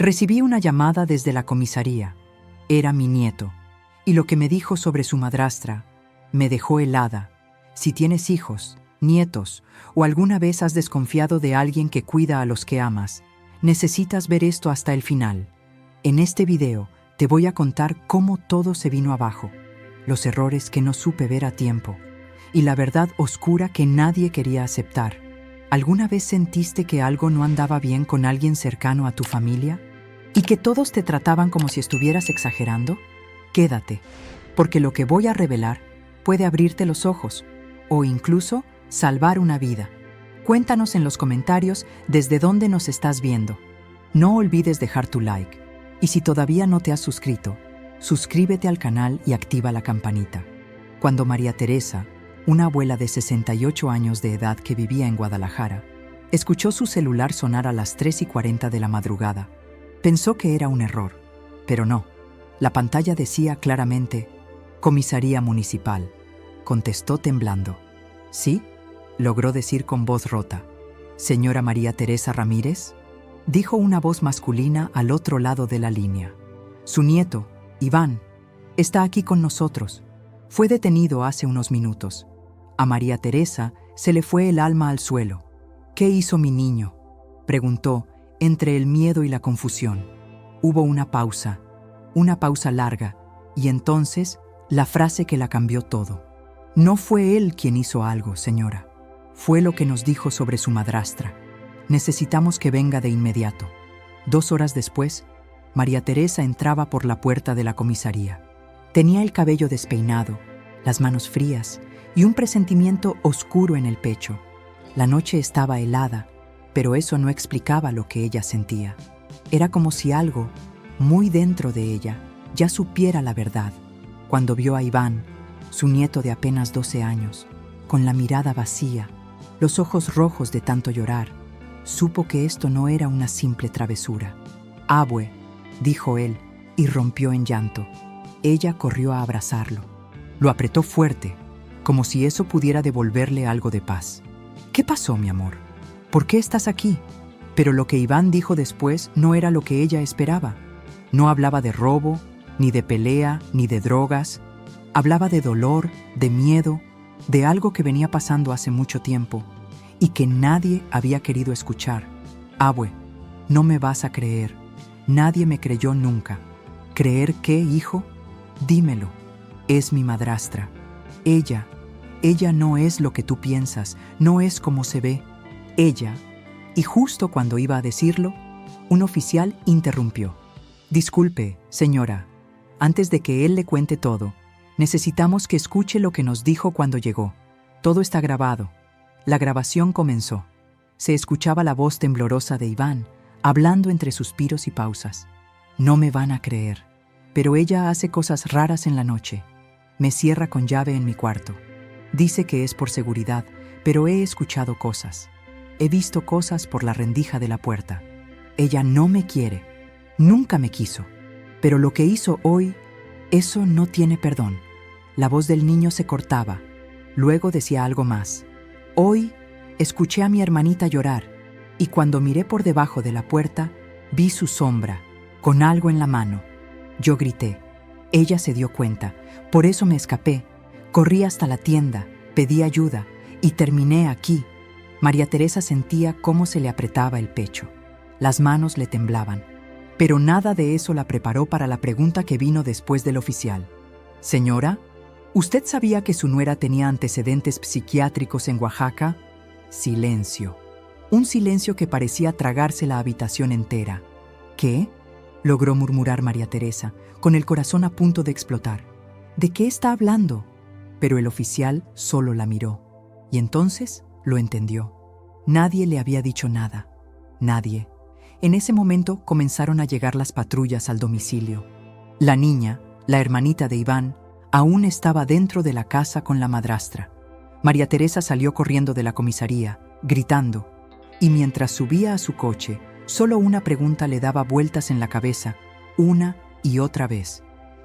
Recibí una llamada desde la comisaría. Era mi nieto, y lo que me dijo sobre su madrastra me dejó helada. Si tienes hijos, nietos, o alguna vez has desconfiado de alguien que cuida a los que amas, necesitas ver esto hasta el final. En este video te voy a contar cómo todo se vino abajo, los errores que no supe ver a tiempo, y la verdad oscura que nadie quería aceptar. ¿Alguna vez sentiste que algo no andaba bien con alguien cercano a tu familia? ¿Y que todos te trataban como si estuvieras exagerando? Quédate, porque lo que voy a revelar puede abrirte los ojos, o incluso salvar una vida. Cuéntanos en los comentarios desde dónde nos estás viendo. No olvides dejar tu like. Y si todavía no te has suscrito, suscríbete al canal y activa la campanita. Cuando María Teresa, una abuela de 68 años de edad que vivía en Guadalajara, escuchó su celular sonar a las 3:40 de la madrugada, pensó que era un error, pero no. La pantalla decía claramente, «Comisaría Municipal», contestó temblando. «¿Sí?», logró decir con voz rota. «¿Señora María Teresa Ramírez?», dijo una voz masculina al otro lado de la línea. «Su nieto, Iván, está aquí con nosotros. Fue detenido hace unos minutos». A María Teresa se le fue el alma al suelo. «¿Qué hizo mi niño?», preguntó, entre el miedo y la confusión. Hubo una pausa larga, y entonces la frase que la cambió todo. «No fue él quien hizo algo, señora. Fue lo que nos dijo sobre su madrastra. Necesitamos que venga de inmediato». 2 horas después, María Teresa entraba por la puerta de la comisaría. Tenía el cabello despeinado, las manos frías y un presentimiento oscuro en el pecho. La noche estaba helada, pero eso no explicaba lo que ella sentía. Era como si algo, muy dentro de ella, ya supiera la verdad. Cuando vio a Iván, su nieto de apenas 12 años, con la mirada vacía, los ojos rojos de tanto llorar, supo que esto no era una simple travesura. «Abue», dijo él, y rompió en llanto. Ella corrió a abrazarlo. Lo apretó fuerte, como si eso pudiera devolverle algo de paz. «¿Qué pasó, mi amor? ¿Por qué estás aquí?». Pero lo que Iván dijo después no era lo que ella esperaba. No hablaba de robo, ni de pelea, ni de drogas. Hablaba de dolor, de miedo, de algo que venía pasando hace mucho tiempo y que nadie había querido escuchar. «Abue, no me vas a creer. Nadie me creyó nunca». «¿Creer qué, hijo? Dímelo. Es mi madrastra. Ella no es lo que tú piensas, no es como se ve. Ella». Y justo cuando iba a decirlo, un oficial interrumpió. «Disculpe, señora, antes de que él le cuente todo, necesitamos que escuche lo que nos dijo cuando llegó. Todo está grabado». La grabación comenzó. Se escuchaba la voz temblorosa de Iván, hablando entre suspiros y pausas. «No me van a creer, pero ella hace cosas raras en la noche. Me cierra con llave en mi cuarto. Dice que es por seguridad, pero he escuchado cosas. He visto cosas por la rendija de la puerta. Ella no me quiere, nunca me quiso. Pero lo que hizo hoy, eso no tiene perdón». La voz del niño se cortaba. Luego decía algo más. «Hoy escuché a mi hermanita llorar, y cuando miré por debajo de la puerta, vi su sombra, con algo en la mano. Yo grité. Ella se dio cuenta, por eso me escapé. Corrí hasta la tienda, pedí ayuda, y terminé aquí». María Teresa sentía cómo se le apretaba el pecho. Las manos le temblaban. Pero nada de eso la preparó para la pregunta que vino después del oficial. «Señora, ¿usted sabía que su nuera tenía antecedentes psiquiátricos en Oaxaca?». Silencio. Un silencio que parecía tragarse la habitación entera. «¿Qué?», logró murmurar María Teresa, con el corazón a punto de explotar. «¿De qué está hablando?». Pero el oficial solo la miró. Y entonces lo entendió. Nadie le había dicho nada. Nadie. En ese momento comenzaron a llegar las patrullas al domicilio. La niña, la hermanita de Iván, aún estaba dentro de la casa con la madrastra. María Teresa salió corriendo de la comisaría, gritando, y mientras subía a su coche, solo una pregunta le daba vueltas en la cabeza, una y otra vez.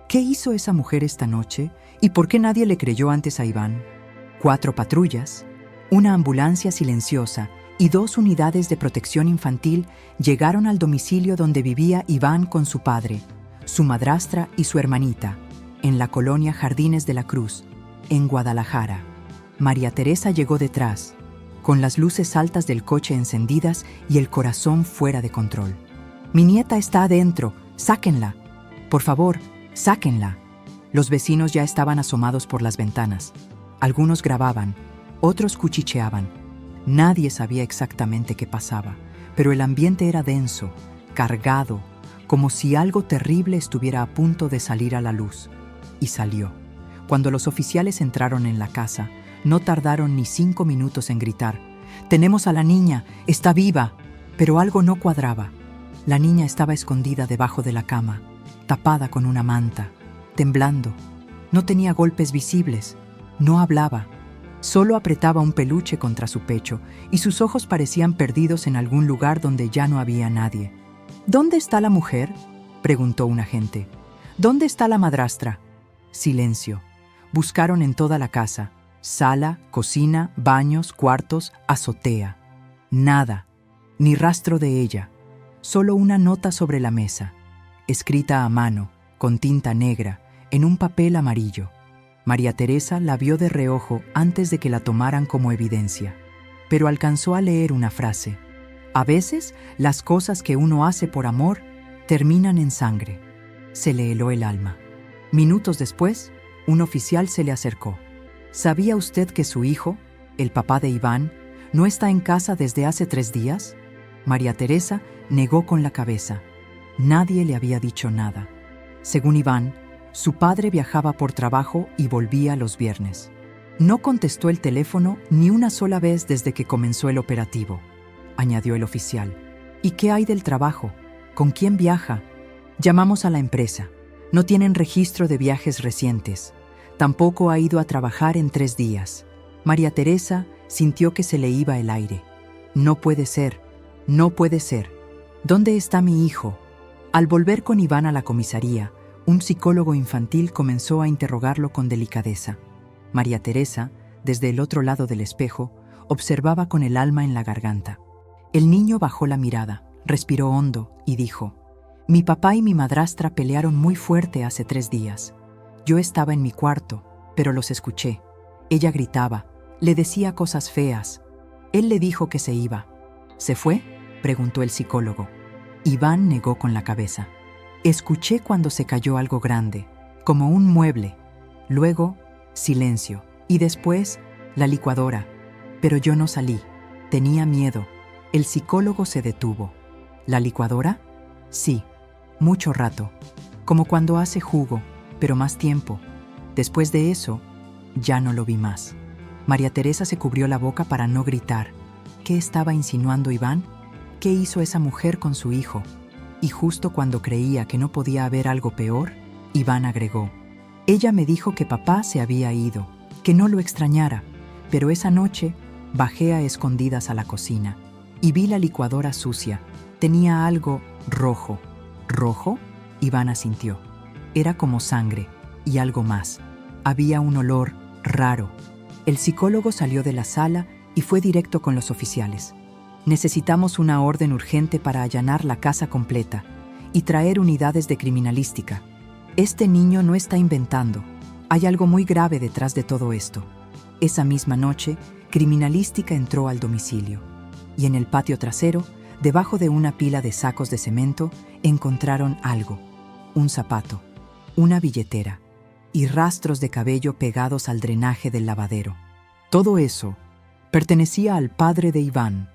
¿Qué hizo esa mujer esta noche? ¿Y por qué nadie le creyó antes a Iván? 4 patrullas, una ambulancia silenciosa y 2 unidades de protección infantil llegaron al domicilio donde vivía Iván con su padre, su madrastra y su hermanita, en la colonia Jardines de la Cruz, en Guadalajara. María Teresa llegó detrás, con las luces altas del coche encendidas y el corazón fuera de control. «Mi nieta está adentro, sáquenla. Por favor, sáquenla». Los vecinos ya estaban asomados por las ventanas. Algunos grababan, otros cuchicheaban. Nadie sabía exactamente qué pasaba, pero el ambiente era denso, cargado, como si algo terrible estuviera a punto de salir a la luz. Y salió. Cuando los oficiales entraron en la casa, no tardaron ni 5 minutos en gritar: «¡Tenemos a la niña! ¡Está viva!». Pero algo no cuadraba. La niña estaba escondida debajo de la cama, tapada con una manta, temblando. No tenía golpes visibles, no hablaba. Solo apretaba un peluche contra su pecho y sus ojos parecían perdidos en algún lugar donde ya no había nadie. «¿Dónde está la mujer?», preguntó un agente. «¿Dónde está la madrastra?». Silencio. Buscaron en toda la casa: sala, cocina, baños, cuartos, azotea. Nada, ni rastro de ella. Solo una nota sobre la mesa, escrita a mano, con tinta negra, en un papel amarillo. María Teresa la vio de reojo antes de que la tomaran como evidencia, pero alcanzó a leer una frase: «A veces, las cosas que uno hace por amor terminan en sangre». Se le heló el alma. Minutos después, un oficial se le acercó. «¿Sabía usted que su hijo, el papá de Iván, no está en casa desde hace 3 días?» María Teresa negó con la cabeza. Nadie le había dicho nada. Según Iván, su padre viajaba por trabajo y volvía los viernes. No contestó el teléfono ni una sola vez desde que comenzó el operativo, añadió el oficial. «¿Y qué hay del trabajo? ¿Con quién viaja?». «Llamamos a la empresa. No tienen registro de viajes recientes. Tampoco ha ido a trabajar en 3 días». María Teresa sintió que se le iba el aire. «No puede ser, no puede ser. ¿Dónde está mi hijo?». Al volver con Iván a la comisaría, un psicólogo infantil comenzó a interrogarlo con delicadeza. María Teresa, desde el otro lado del espejo, observaba con el alma en la garganta. El niño bajó la mirada, respiró hondo y dijo: «Mi papá y mi madrastra pelearon muy fuerte hace 3 días. Yo estaba en mi cuarto, pero los escuché. Ella gritaba, le decía cosas feas. Él le dijo que se iba». «¿Se fue?», preguntó el psicólogo. Iván negó con la cabeza. «Escuché cuando se cayó algo grande, como un mueble. Luego, silencio. Y después, la licuadora. Pero yo no salí. Tenía miedo». El psicólogo se detuvo. «¿La licuadora?». «Sí, mucho rato. Como cuando hace jugo, pero más tiempo. Después de eso, ya no lo vi más». María Teresa se cubrió la boca para no gritar. ¿Qué estaba insinuando Iván? ¿Qué hizo esa mujer con su hijo? Y justo cuando creía que no podía haber algo peor, Iván agregó: «Ella me dijo que papá se había ido, que no lo extrañara, pero esa noche bajé a escondidas a la cocina y vi la licuadora sucia. Tenía algo rojo». «¿Rojo?», Iván asintió. «Era como sangre y algo más. Había un olor raro». El psicólogo salió de la sala y fue directo con los oficiales. «Necesitamos una orden urgente para allanar la casa completa y traer unidades de criminalística. Este niño no está inventando. Hay algo muy grave detrás de todo esto». Esa misma noche, criminalística entró al domicilio y en el patio trasero, debajo de una pila de sacos de cemento, encontraron algo: un zapato, una billetera y rastros de cabello pegados al drenaje del lavadero. Todo eso pertenecía al padre de Iván.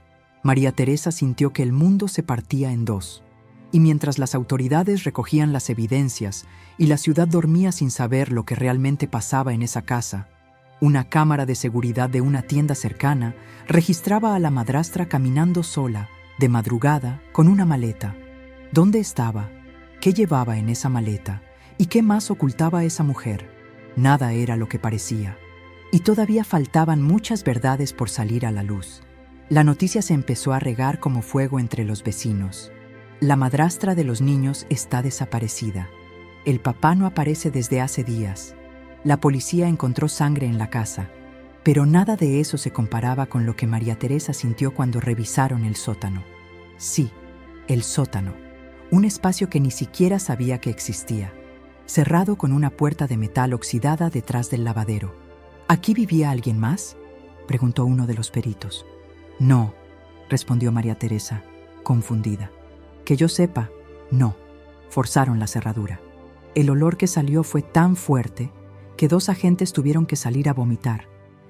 María Teresa sintió que el mundo se partía en 2. Y mientras las autoridades recogían las evidencias y la ciudad dormía sin saber lo que realmente pasaba en esa casa, una cámara de seguridad de una tienda cercana registraba a la madrastra caminando sola, de madrugada, con una maleta. ¿Dónde estaba? ¿Qué llevaba en esa maleta? ¿Y qué más ocultaba esa mujer? Nada era lo que parecía. Y todavía faltaban muchas verdades por salir a la luz. La noticia se empezó a regar como fuego entre los vecinos. La madrastra de los niños está desaparecida. El papá no aparece desde hace días. La policía encontró sangre en la casa. Pero nada de eso se comparaba con lo que María Teresa sintió cuando revisaron el sótano. Sí, el sótano, un espacio que ni siquiera sabía que existía, cerrado con una puerta de metal oxidada detrás del lavadero. ¿Aquí vivía alguien más?, preguntó uno de los peritos. No, respondió María Teresa, confundida. Que yo sepa, no. Forzaron la cerradura. El olor que salió fue tan fuerte que 2 agentes tuvieron que salir a vomitar.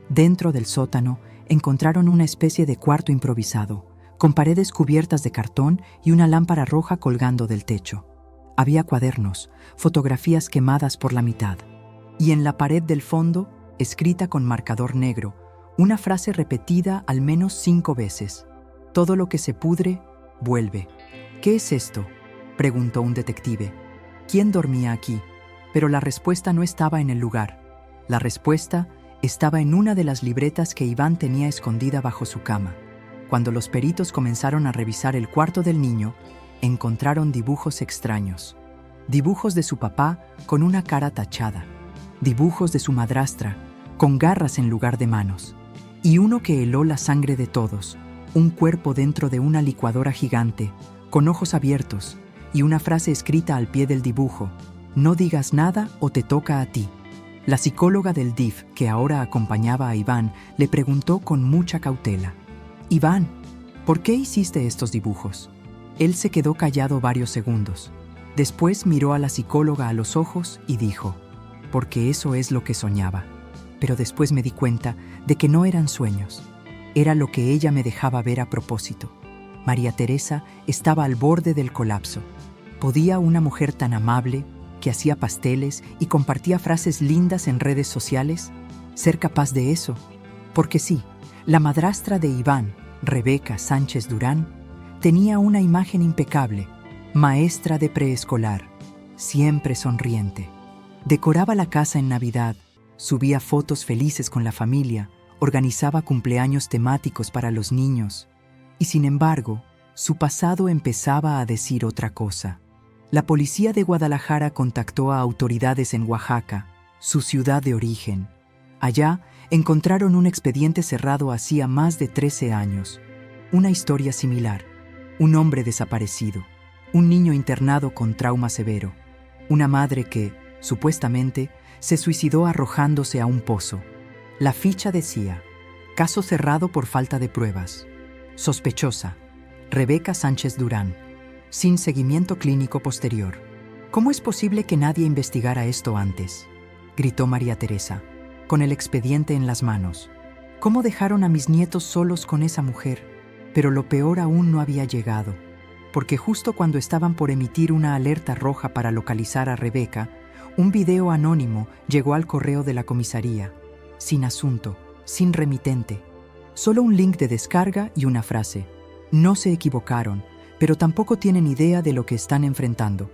Dentro del sótano encontraron una especie de cuarto improvisado, con paredes cubiertas de cartón y una lámpara roja colgando del techo. Había cuadernos, fotografías quemadas por la mitad. Y en la pared del fondo, escrita con marcador negro, una frase repetida al menos 5 veces. Todo lo que se pudre, vuelve. ¿Qué es esto?, preguntó un detective. ¿Quién dormía aquí? Pero la respuesta no estaba en el lugar. La respuesta estaba en una de las libretas que Iván tenía escondida bajo su cama. Cuando los peritos comenzaron a revisar el cuarto del niño, encontraron dibujos extraños. Dibujos de su papá con una cara tachada. Dibujos de su madrastra, con garras en lugar de manos. Y uno que heló la sangre de todos. Un cuerpo dentro de una licuadora gigante, con ojos abiertos, y una frase escrita al pie del dibujo: no digas nada o te toca a ti. La psicóloga del DIF, que ahora acompañaba a Iván, le preguntó con mucha cautela: Iván, ¿por qué hiciste estos dibujos? Él se quedó callado varios segundos. Después miró a la psicóloga a los ojos y dijo: porque eso es lo que soñaba. Pero después me di cuenta de que no eran sueños. Era lo que ella me dejaba ver a propósito. María Teresa estaba al borde del colapso. ¿Podía una mujer tan amable, que hacía pasteles y compartía frases lindas en redes sociales, ser capaz de eso? Porque sí, la madrastra de Iván, Rebeca Sánchez Durán, tenía una imagen impecable, maestra de preescolar, siempre sonriente. Decoraba la casa en Navidad, subía fotos felices con la familia, organizaba cumpleaños temáticos para los niños. Y sin embargo, su pasado empezaba a decir otra cosa. La policía de Guadalajara contactó a autoridades en Oaxaca, su ciudad de origen. Allá encontraron un expediente cerrado hacía más de 13 años. Una historia similar. Un hombre desaparecido. Un niño internado con trauma severo. Una madre que, supuestamente, se suicidó arrojándose a un pozo. La ficha decía: caso cerrado por falta de pruebas. Sospechosa: Rebeca Sánchez Durán. Sin seguimiento clínico posterior. ¿Cómo es posible que nadie investigara esto antes?, gritó María Teresa, con el expediente en las manos. ¿Cómo dejaron a mis nietos solos con esa mujer? Pero lo peor aún no había llegado, porque justo cuando estaban por emitir una alerta roja para localizar a Rebeca, un video anónimo llegó al correo de la comisaría, sin asunto, sin remitente. Solo un link de descarga y una frase: no se equivocaron, pero tampoco tienen idea de lo que están enfrentando.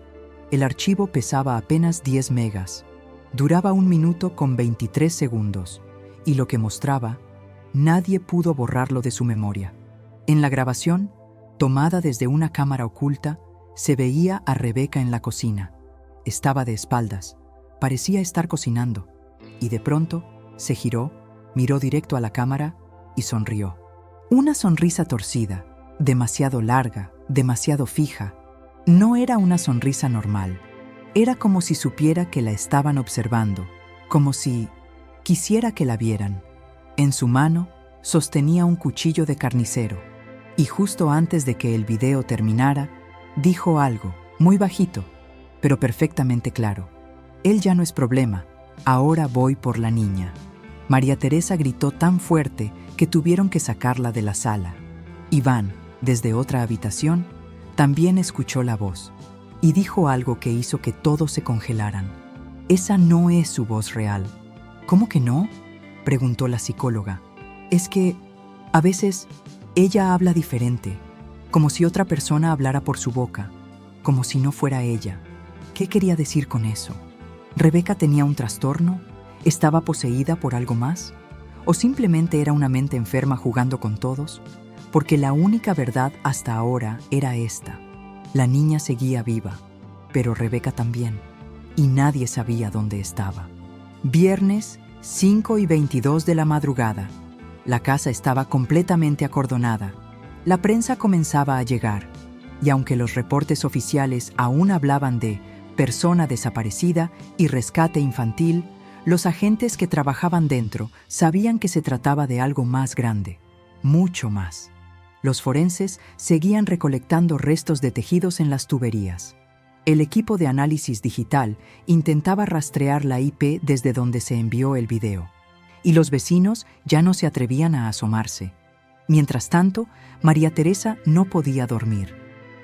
El archivo pesaba apenas 10 megas. Duraba 1 minuto con 23 segundos. Y lo que mostraba, nadie pudo borrarlo de su memoria. En la grabación, tomada desde una cámara oculta, se veía a Rebeca en la cocina. Estaba de espaldas. Parecía estar cocinando. Y de pronto, se giró, miró directo a la cámara y sonrió. Una sonrisa torcida, demasiado larga, demasiado fija. No era una sonrisa normal. Era como si supiera que la estaban observando, como si quisiera que la vieran. En su mano sostenía un cuchillo de carnicero, y justo antes de que el video terminara, dijo algo, muy bajito, pero perfectamente claro: él ya no es problema, ahora voy por la niña. María Teresa gritó tan fuerte que tuvieron que sacarla de la sala. Iván, desde otra habitación, también escuchó la voz y dijo algo que hizo que todos se congelaran. Esa no es su voz real. ¿Cómo que no?, preguntó la psicóloga. Es que, a veces, ella habla diferente, como si otra persona hablara por su boca, como si no fuera ella. ¿Qué quería decir con eso? ¿Rebeca tenía un trastorno? ¿Estaba poseída por algo más? ¿O simplemente era una mente enferma jugando con todos? Porque la única verdad hasta ahora era esta: la niña seguía viva, pero Rebeca también, y nadie sabía dónde estaba. Viernes, 5:22 de la madrugada. La casa estaba completamente acordonada. La prensa comenzaba a llegar, y aunque los reportes oficiales aún hablaban de persona desaparecida y rescate infantil, los agentes que trabajaban dentro sabían que se trataba de algo más grande, mucho más. Los forenses seguían recolectando restos de tejidos en las tuberías. El equipo de análisis digital intentaba rastrear la IP desde donde se envió el video, y los vecinos ya no se atrevían a asomarse. Mientras tanto, María Teresa no podía dormir.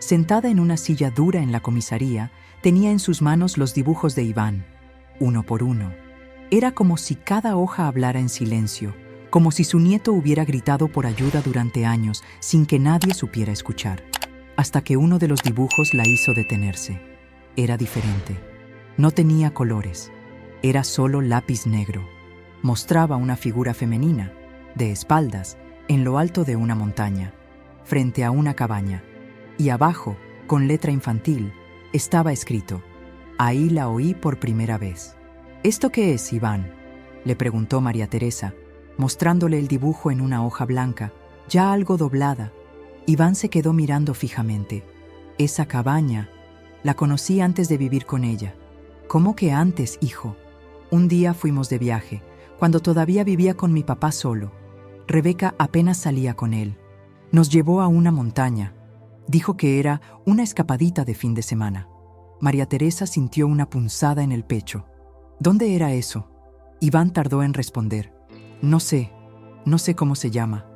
Sentada en una silla dura en la comisaría, tenía en sus manos los dibujos de Iván, uno por uno. Era como si cada hoja hablara en silencio, como si su nieto hubiera gritado por ayuda durante años sin que nadie supiera escuchar, hasta que uno de los dibujos la hizo detenerse. Era diferente. No tenía colores. Era solo lápiz negro. Mostraba una figura femenina, de espaldas, en lo alto de una montaña, frente a una cabaña. Y abajo, con letra infantil, estaba escrito: «Ahí la oí por primera vez». «¿Esto qué es, Iván?», le preguntó María Teresa, mostrándole el dibujo en una hoja blanca, ya algo doblada. Iván se quedó mirando fijamente. «Esa cabaña, la conocí antes de vivir con ella». «¿Cómo que antes, hijo?». «Un día fuimos de viaje, cuando todavía vivía con mi papá solo. Rebeca apenas salía con él. Nos llevó a una montaña. Dijo que era una escapadita de fin de semana». María Teresa sintió una punzada en el pecho. «¿Dónde era eso?». Iván tardó en responder. No sé cómo se llama,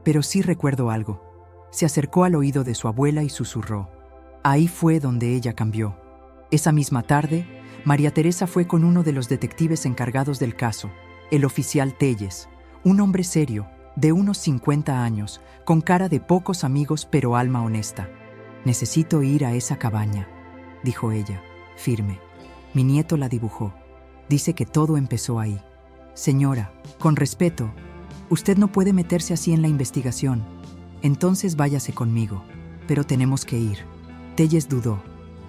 pero sí recuerdo algo». Se acercó al oído de su abuela y susurró. Ahí fue donde ella cambió. Esa misma tarde, María Teresa fue con uno de los detectives encargados del caso, el oficial Telles, un hombre serio, de unos 50 años, con cara de pocos amigos pero alma honesta. «Necesito ir a esa cabaña», dijo ella, firme. «Mi nieto la dibujó. Dice que todo empezó ahí». «Señora, con respeto, usted no puede meterse así en la investigación. Entonces váyase conmigo, pero tenemos que ir». Telles dudó,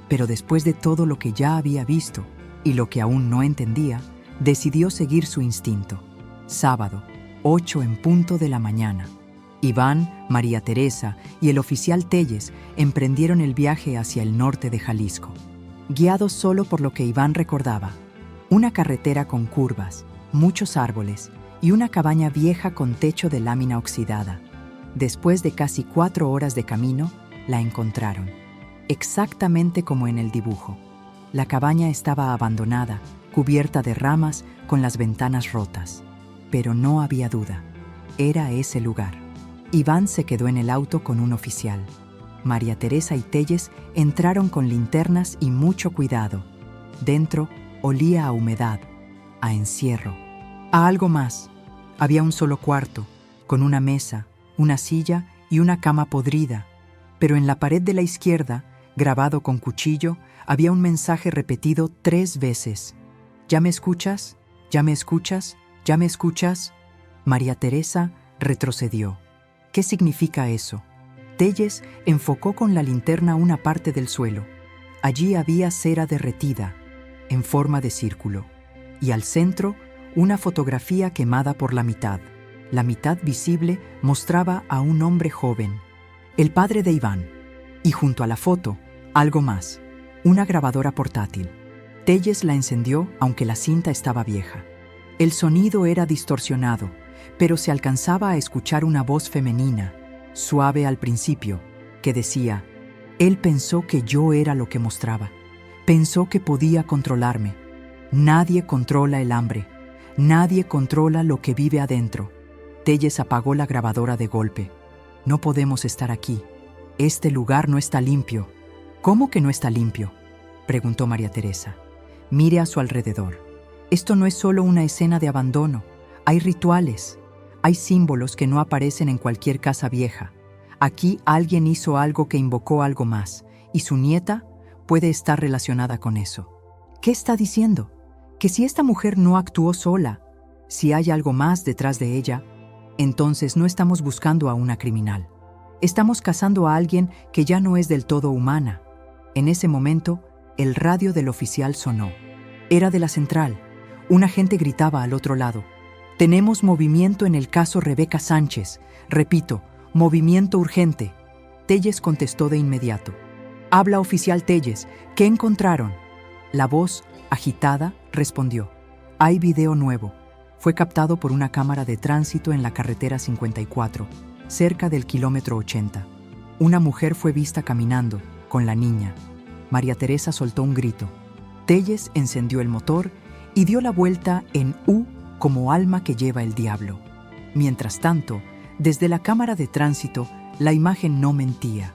pero después de todo lo que ya había visto y lo que aún no entendía, decidió seguir su instinto. Sábado, 8 en punto de la mañana. Iván, María Teresa y el oficial Telles emprendieron el viaje hacia el norte de Jalisco, guiados solo por lo que Iván recordaba: una carretera con curvas, muchos árboles y una cabaña vieja con techo de lámina oxidada. Después de casi 4 horas de camino, la encontraron, exactamente como en el dibujo. La cabaña estaba abandonada, cubierta de ramas, con las ventanas rotas. Pero no había duda, era ese lugar. Iván se quedó en el auto con un oficial. María Teresa y Telles entraron con linternas y mucho cuidado. Dentro olía a humedad, a encierro, a algo más. Había un solo cuarto, con una mesa, una silla y una cama podrida. Pero en la pared de la izquierda, grabado con cuchillo, había un mensaje repetido 3 veces. «¿Ya me escuchas? ¿Ya me escuchas? ¿Ya me escuchas?». María Teresa retrocedió. ¿Qué significa eso? Telles enfocó con la linterna una parte del suelo. Allí había cera derretida, en forma de círculo, y al centro una fotografía quemada por la mitad. La mitad visible mostraba a un hombre joven, el padre de Iván, y junto a la foto, algo más, una grabadora portátil. Telles la encendió aunque la cinta estaba vieja. El sonido era distorsionado, pero se alcanzaba a escuchar una voz femenina, suave al principio, que decía: «Él pensó que yo era lo que mostraba. Pensó que podía controlarme. Nadie controla el hambre. Nadie controla lo que vive adentro». Telles apagó la grabadora de golpe. «No podemos estar aquí. Este lugar no está limpio». «¿Cómo que no está limpio?», preguntó María Teresa. «Mire a su alrededor. Esto no es solo una escena de abandono. Hay rituales. Hay símbolos que no aparecen en cualquier casa vieja. Aquí alguien hizo algo que invocó algo más, y su nieta puede estar relacionada con eso». «¿Qué está diciendo? ¿Que si esta mujer no actuó sola, si hay algo más detrás de ella, entonces no estamos buscando a una criminal? Estamos cazando a alguien que ya no es del todo humana». En ese momento, el radio del oficial sonó. Era de la central. Un agente gritaba al otro lado: «Tenemos movimiento en el caso Rebeca Sánchez. Repito, movimiento urgente». Telles contestó de inmediato: «Habla oficial Telles, ¿qué encontraron?». La voz, agitada, respondió: «Hay video nuevo. Fue captado por una cámara de tránsito en la carretera 54, cerca del kilómetro 80. Una mujer fue vista caminando, con la niña». María Teresa soltó un grito. Telles encendió el motor y dio la vuelta en U como alma que lleva el diablo. Mientras tanto, desde la cámara de tránsito, la imagen no mentía.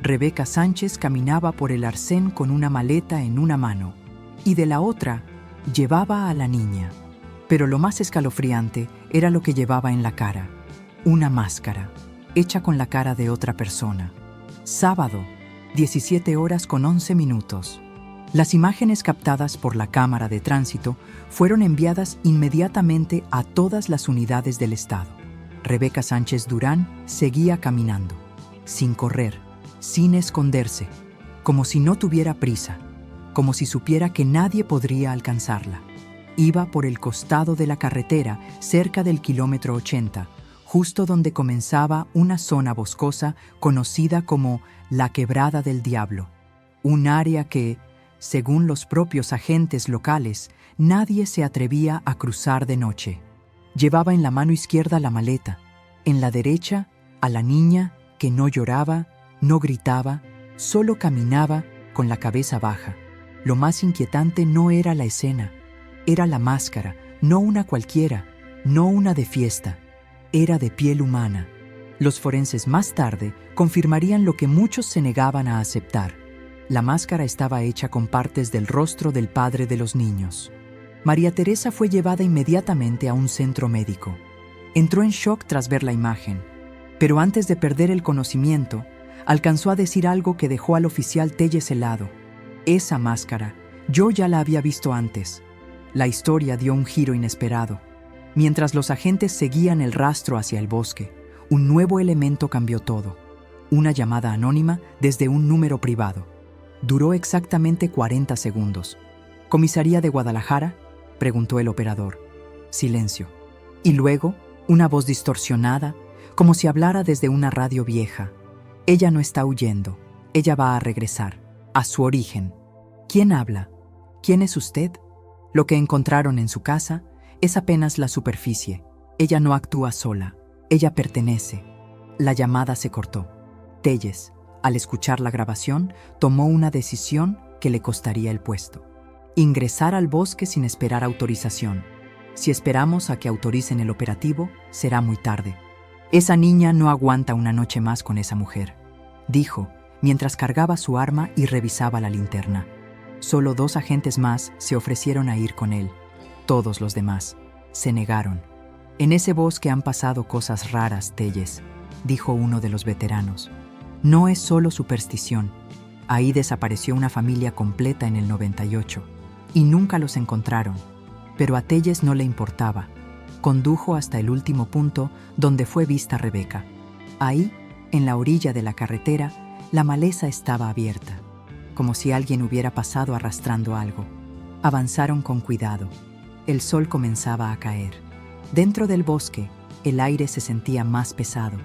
Rebeca Sánchez caminaba por el arcén con una maleta en una mano y de la otra llevaba a la niña. Pero lo más escalofriante era lo que llevaba en la cara: una máscara, hecha con la cara de otra persona. Sábado, 17 horas con 11 minutos. Las imágenes captadas por la cámara de tránsito fueron enviadas inmediatamente a todas las unidades del Estado. Rebeca Sánchez Durán seguía caminando, sin correr, sin esconderse, como si no tuviera prisa, como si supiera que nadie podría alcanzarla. Iba por el costado de la carretera, cerca del kilómetro 80, justo donde comenzaba una zona boscosa conocida como la Quebrada del Diablo, un área que, según los propios agentes locales, nadie se atrevía a cruzar de noche. Llevaba en la mano izquierda la maleta, en la derecha a la niña que no lloraba, no gritaba, solo caminaba con la cabeza baja. Lo más inquietante no era la escena, era la máscara, no una cualquiera, no una de fiesta, era de piel humana. Los forenses más tarde confirmarían lo que muchos se negaban a aceptar: la máscara estaba hecha con partes del rostro del padre de los niños. María Teresa fue llevada inmediatamente a un centro médico. Entró en shock tras ver la imagen, pero antes de perder el conocimiento, alcanzó a decir algo que dejó al oficial Telles helado: «Esa máscara, yo ya la había visto antes». La historia dio un giro inesperado. Mientras los agentes seguían el rastro hacia el bosque, un nuevo elemento cambió todo: una llamada anónima desde un número privado. Duró exactamente 40 segundos. «¿Comisaría de Guadalajara?», preguntó el operador. Silencio. Y luego, una voz distorsionada, como si hablara desde una radio vieja: «Ella no está huyendo. Ella va a regresar, a su origen». «¿Quién habla? ¿Quién es usted?». «Lo que encontraron en su casa es apenas la superficie. Ella no actúa sola. Ella pertenece». La llamada se cortó. Telles, al escuchar la grabación, tomó una decisión que le costaría el puesto: ingresar al bosque sin esperar autorización. Si esperamos a que autoricen el operativo, será muy tarde. «Esa niña no aguanta una noche más con esa mujer», dijo, mientras cargaba su arma y revisaba la linterna. Solo 2 agentes más se ofrecieron a ir con él. Todos los demás se negaron. «En ese bosque han pasado cosas raras, Telles», dijo uno de los veteranos. «No es solo superstición. Ahí desapareció una familia completa en el 98 y nunca los encontraron». Pero a Telles no le importaba. Condujo hasta el último punto donde fue vista Rebeca. Ahí, en la orilla de la carretera, la maleza estaba abierta, como si alguien hubiera pasado arrastrando algo. Avanzaron con cuidado. El sol comenzaba a caer. Dentro del bosque, el aire se sentía más pesado.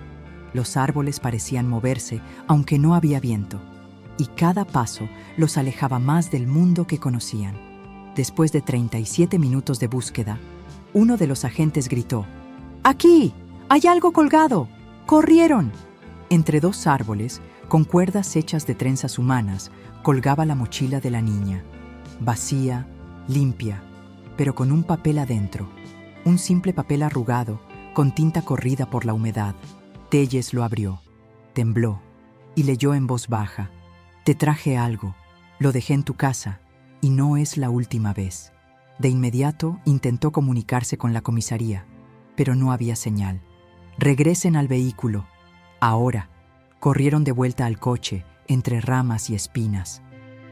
Los árboles parecían moverse, aunque no había viento, y cada paso los alejaba más del mundo que conocían. Después de 37 minutos de búsqueda, uno de los agentes gritó: «¡Aquí! ¡Hay algo colgado!». ¡Corrieron! Entre 2 árboles, con cuerdas hechas de trenzas humanas, colgaba la mochila de la niña. Vacía, limpia, pero con un papel adentro. Un simple papel arrugado, con tinta corrida por la humedad. Telles lo abrió, tembló y leyó en voz baja: «Te traje algo. Lo dejé en tu casa y no es la última vez». De inmediato intentó comunicarse con la comisaría, pero no había señal. «Regresen al vehículo. Ahora». Corrieron de vuelta al coche, entre ramas y espinas.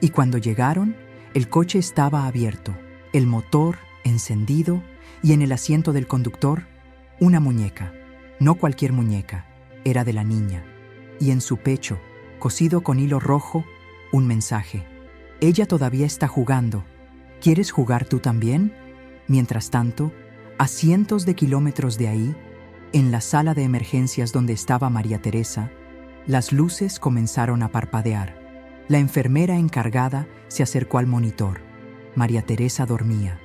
Y cuando llegaron, el coche estaba abierto, el motor encendido y en el asiento del conductor, una muñeca. No cualquier muñeca, era de la niña. Y en su pecho, cosido con hilo rojo, un mensaje: «Ella todavía está jugando. ¿Quieres jugar tú también?». Mientras tanto, a cientos de kilómetros de ahí, en la sala de emergencias donde estaba María Teresa, las luces comenzaron a parpadear. La enfermera encargada se acercó al monitor. María Teresa dormía,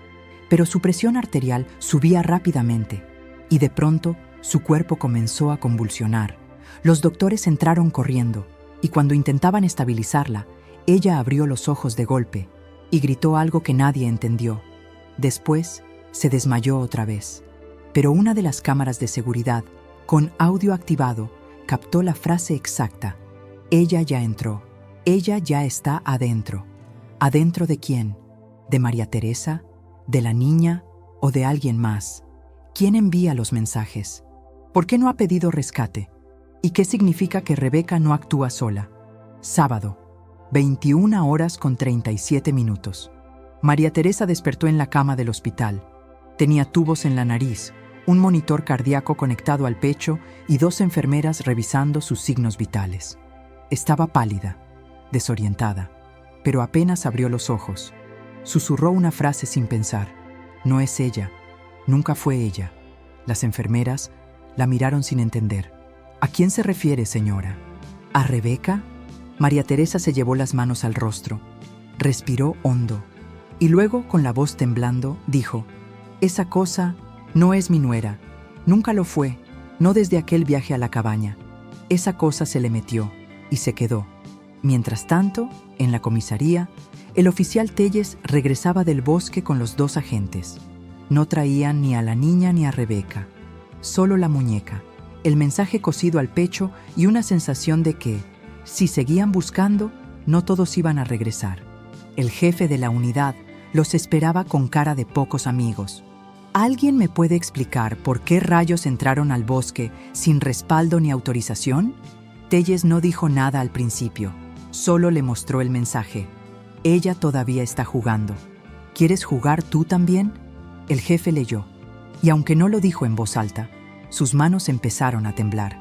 pero su presión arterial subía rápidamente y de pronto su cuerpo comenzó a convulsionar. Los doctores entraron corriendo y cuando intentaban estabilizarla, ella abrió los ojos de golpe y gritó algo que nadie entendió. Después, se desmayó otra vez. Pero una de las cámaras de seguridad, con audio activado, captó la frase exacta. Ella ya entró. Ella ya está adentro. ¿Adentro de quién? ¿De María Teresa? ¿De la niña? ¿O de alguien más? ¿Quién envía los mensajes? ¿Por qué no ha pedido rescate? ¿Y qué significa que Rebeca no actúa sola? Sábado, 21 horas con 37 minutos. María Teresa despertó en la cama del hospital. Tenía tubos en la nariz, un monitor cardíaco conectado al pecho y 2 enfermeras revisando sus signos vitales. Estaba pálida, desorientada, pero apenas abrió los ojos. Susurró una frase sin pensar. No es ella, nunca fue ella. Las enfermeras la miraron sin entender. ¿A quién se refiere, señora? ¿A Rebeca? María Teresa se llevó las manos al rostro, respiró hondo y luego, con la voz temblando, dijo: Esa cosa no es mi nuera, nunca lo fue, no desde aquel viaje a la cabaña. Esa cosa se le metió y se quedó. Mientras tanto, en la comisaría, el oficial Telles regresaba del bosque con los 2 agentes. No traían ni a la niña ni a Rebeca, solo la muñeca, el mensaje cosido al pecho y una sensación de que, si seguían buscando, no todos iban a regresar. El jefe de la unidad los esperaba con cara de pocos amigos. ¿Alguien me puede explicar por qué rayos entraron al bosque sin respaldo ni autorización? Telles no dijo nada al principio, solo le mostró el mensaje. Ella todavía está jugando. ¿Quieres jugar tú también? El jefe leyó, y aunque no lo dijo en voz alta, sus manos empezaron a temblar.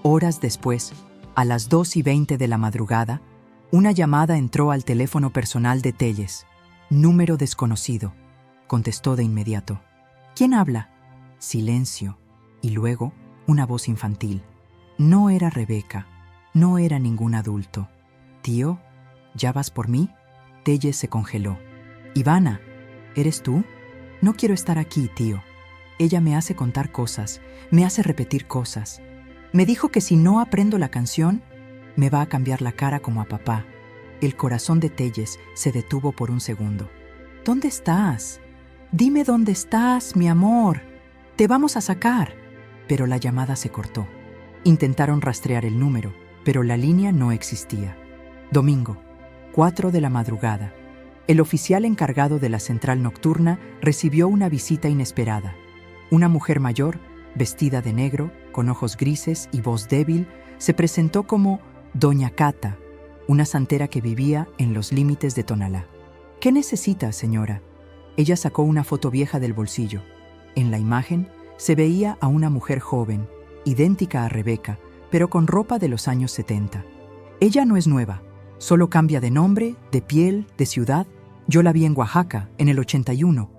Horas después, a las 2:20 de la madrugada, una llamada entró al teléfono personal de Telles. Número desconocido. Contestó de inmediato. ¿Quién habla? Silencio. Y luego, una voz infantil. No era Rebeca. No era ningún adulto. Tío, ¿ya vas por mí? Telles se congeló. Ivana, ¿eres tú? No quiero estar aquí, tío. Ella me hace contar cosas, me hace repetir cosas. Me dijo que si no aprendo la canción, me va a cambiar la cara como a papá. El corazón de Telles se detuvo por un segundo. ¿Dónde estás? Dime dónde estás, mi amor. Te vamos a sacar. Pero la llamada se cortó. Intentaron rastrear el número, pero la línea no existía. Domingo, 4 de la madrugada. El oficial encargado de la central nocturna recibió una visita inesperada. Una mujer mayor, vestida de negro, con ojos grises y voz débil, se presentó como Doña Cata, una santera que vivía en los límites de Tonalá. ¿Qué necesita, señora? Ella sacó una foto vieja del bolsillo. En la imagen se veía a una mujer joven, idéntica a Rebeca, pero con ropa de los años 70. Ella no es nueva, solo cambia de nombre, de piel, de ciudad. Yo la vi en Oaxaca, en el 81,